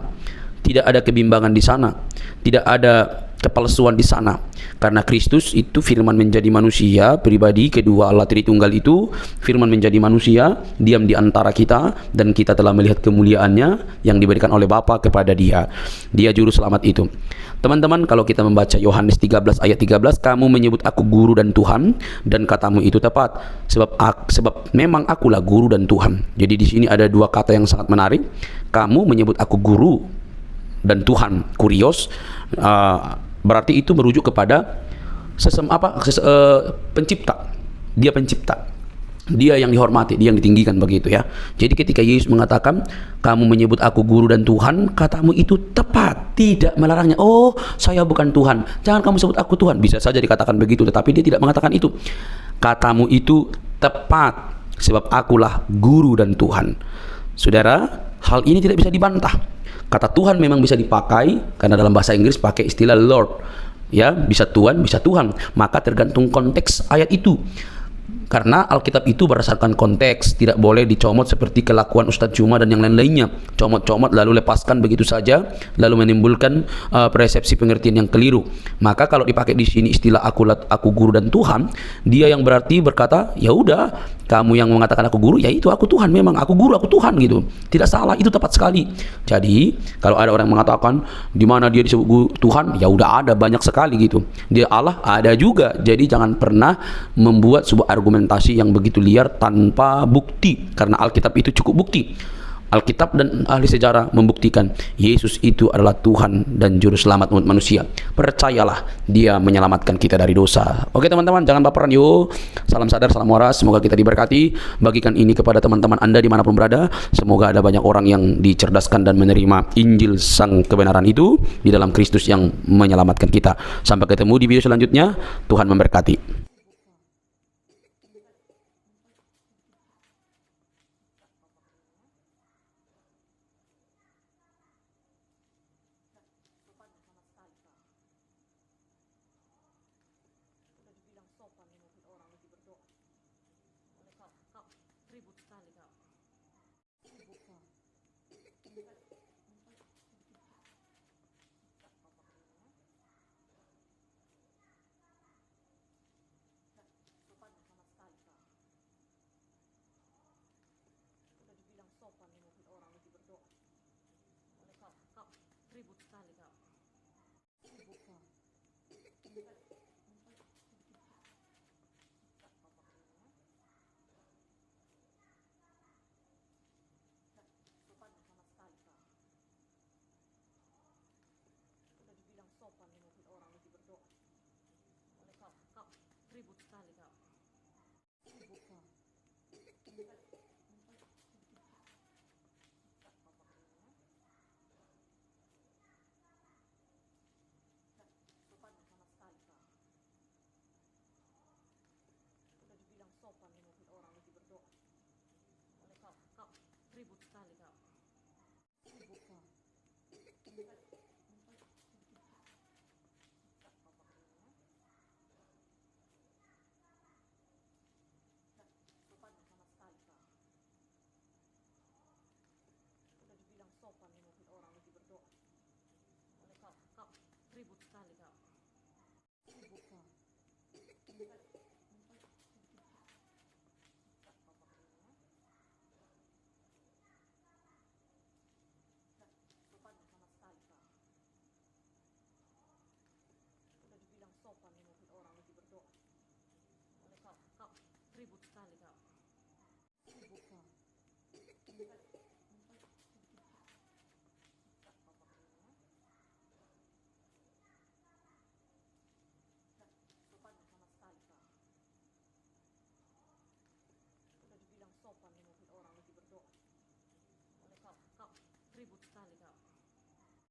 Tidak ada kebimbangan di sana, tidak ada kepalsuan di sana. Karena Kristus itu firman menjadi manusia, pribadi kedua Allah Tritunggal itu firman menjadi manusia, diam di antara kita, dan kita telah melihat kemuliaannya yang diberikan oleh Bapa kepada Dia. Dia juru selamat itu. Teman-teman, kalau kita membaca Yohanes 13 ayat 13, kamu menyebut aku guru dan Tuhan, dan katamu itu tepat, sebab memang akulah guru dan Tuhan. Jadi di sini ada dua kata yang sangat menarik. Kamu menyebut aku guru dan Tuhan, kurios, berarti itu merujuk kepada pencipta. Dia pencipta, dia yang dihormati, dia yang ditinggikan begitu ya. Jadi ketika Yesus mengatakan kamu menyebut aku guru dan Tuhan, katamu itu tepat, tidak melarangnya. Oh, saya bukan Tuhan, jangan kamu sebut aku Tuhan. Bisa saja dikatakan begitu, tetapi dia tidak mengatakan itu. Katamu itu tepat, sebab akulah guru dan Tuhan. Saudara, hal ini tidak bisa dibantah. Kata Tuhan memang bisa dipakai, karena dalam bahasa Inggris pakai istilah Lord, ya, bisa Tuhan, bisa Tuhan. Maka tergantung konteks ayat itu. Karena Alkitab itu berdasarkan konteks, tidak boleh dicomot seperti kelakuan Ustadz Cuma dan yang lain-lainnya. Comot-comot lalu lepaskan begitu saja, lalu menimbulkan persepsi pengertian yang keliru. Maka kalau dipakai di sini istilah aku guru dan Tuhan, dia yang berarti berkata, ya udah, kamu yang mengatakan aku guru, ya itu aku Tuhan, memang aku guru, aku Tuhan gitu. Tidak salah, itu tepat sekali. Jadi kalau ada orang yang mengatakan di mana dia disebut guru, Tuhan, ya udah ada banyak sekali gitu. Dia Allah ada juga. Jadi jangan pernah membuat sebuah argumentasi yang begitu liar tanpa bukti, karena Alkitab itu cukup bukti. Alkitab dan ahli sejarah membuktikan Yesus itu adalah Tuhan dan juru selamat umat manusia. Percayalah, dia menyelamatkan kita dari dosa. Oke teman-teman, jangan baperan yuk. Salam sadar, salam waras, semoga kita diberkati. Bagikan ini kepada teman-teman Anda dimanapun berada. Semoga ada banyak orang yang dicerdaskan dan menerima Injil sang kebenaran itu di dalam Kristus yang menyelamatkan kita. Sampai ketemu di video selanjutnya. Tuhan memberkati. Ribut sekali kau.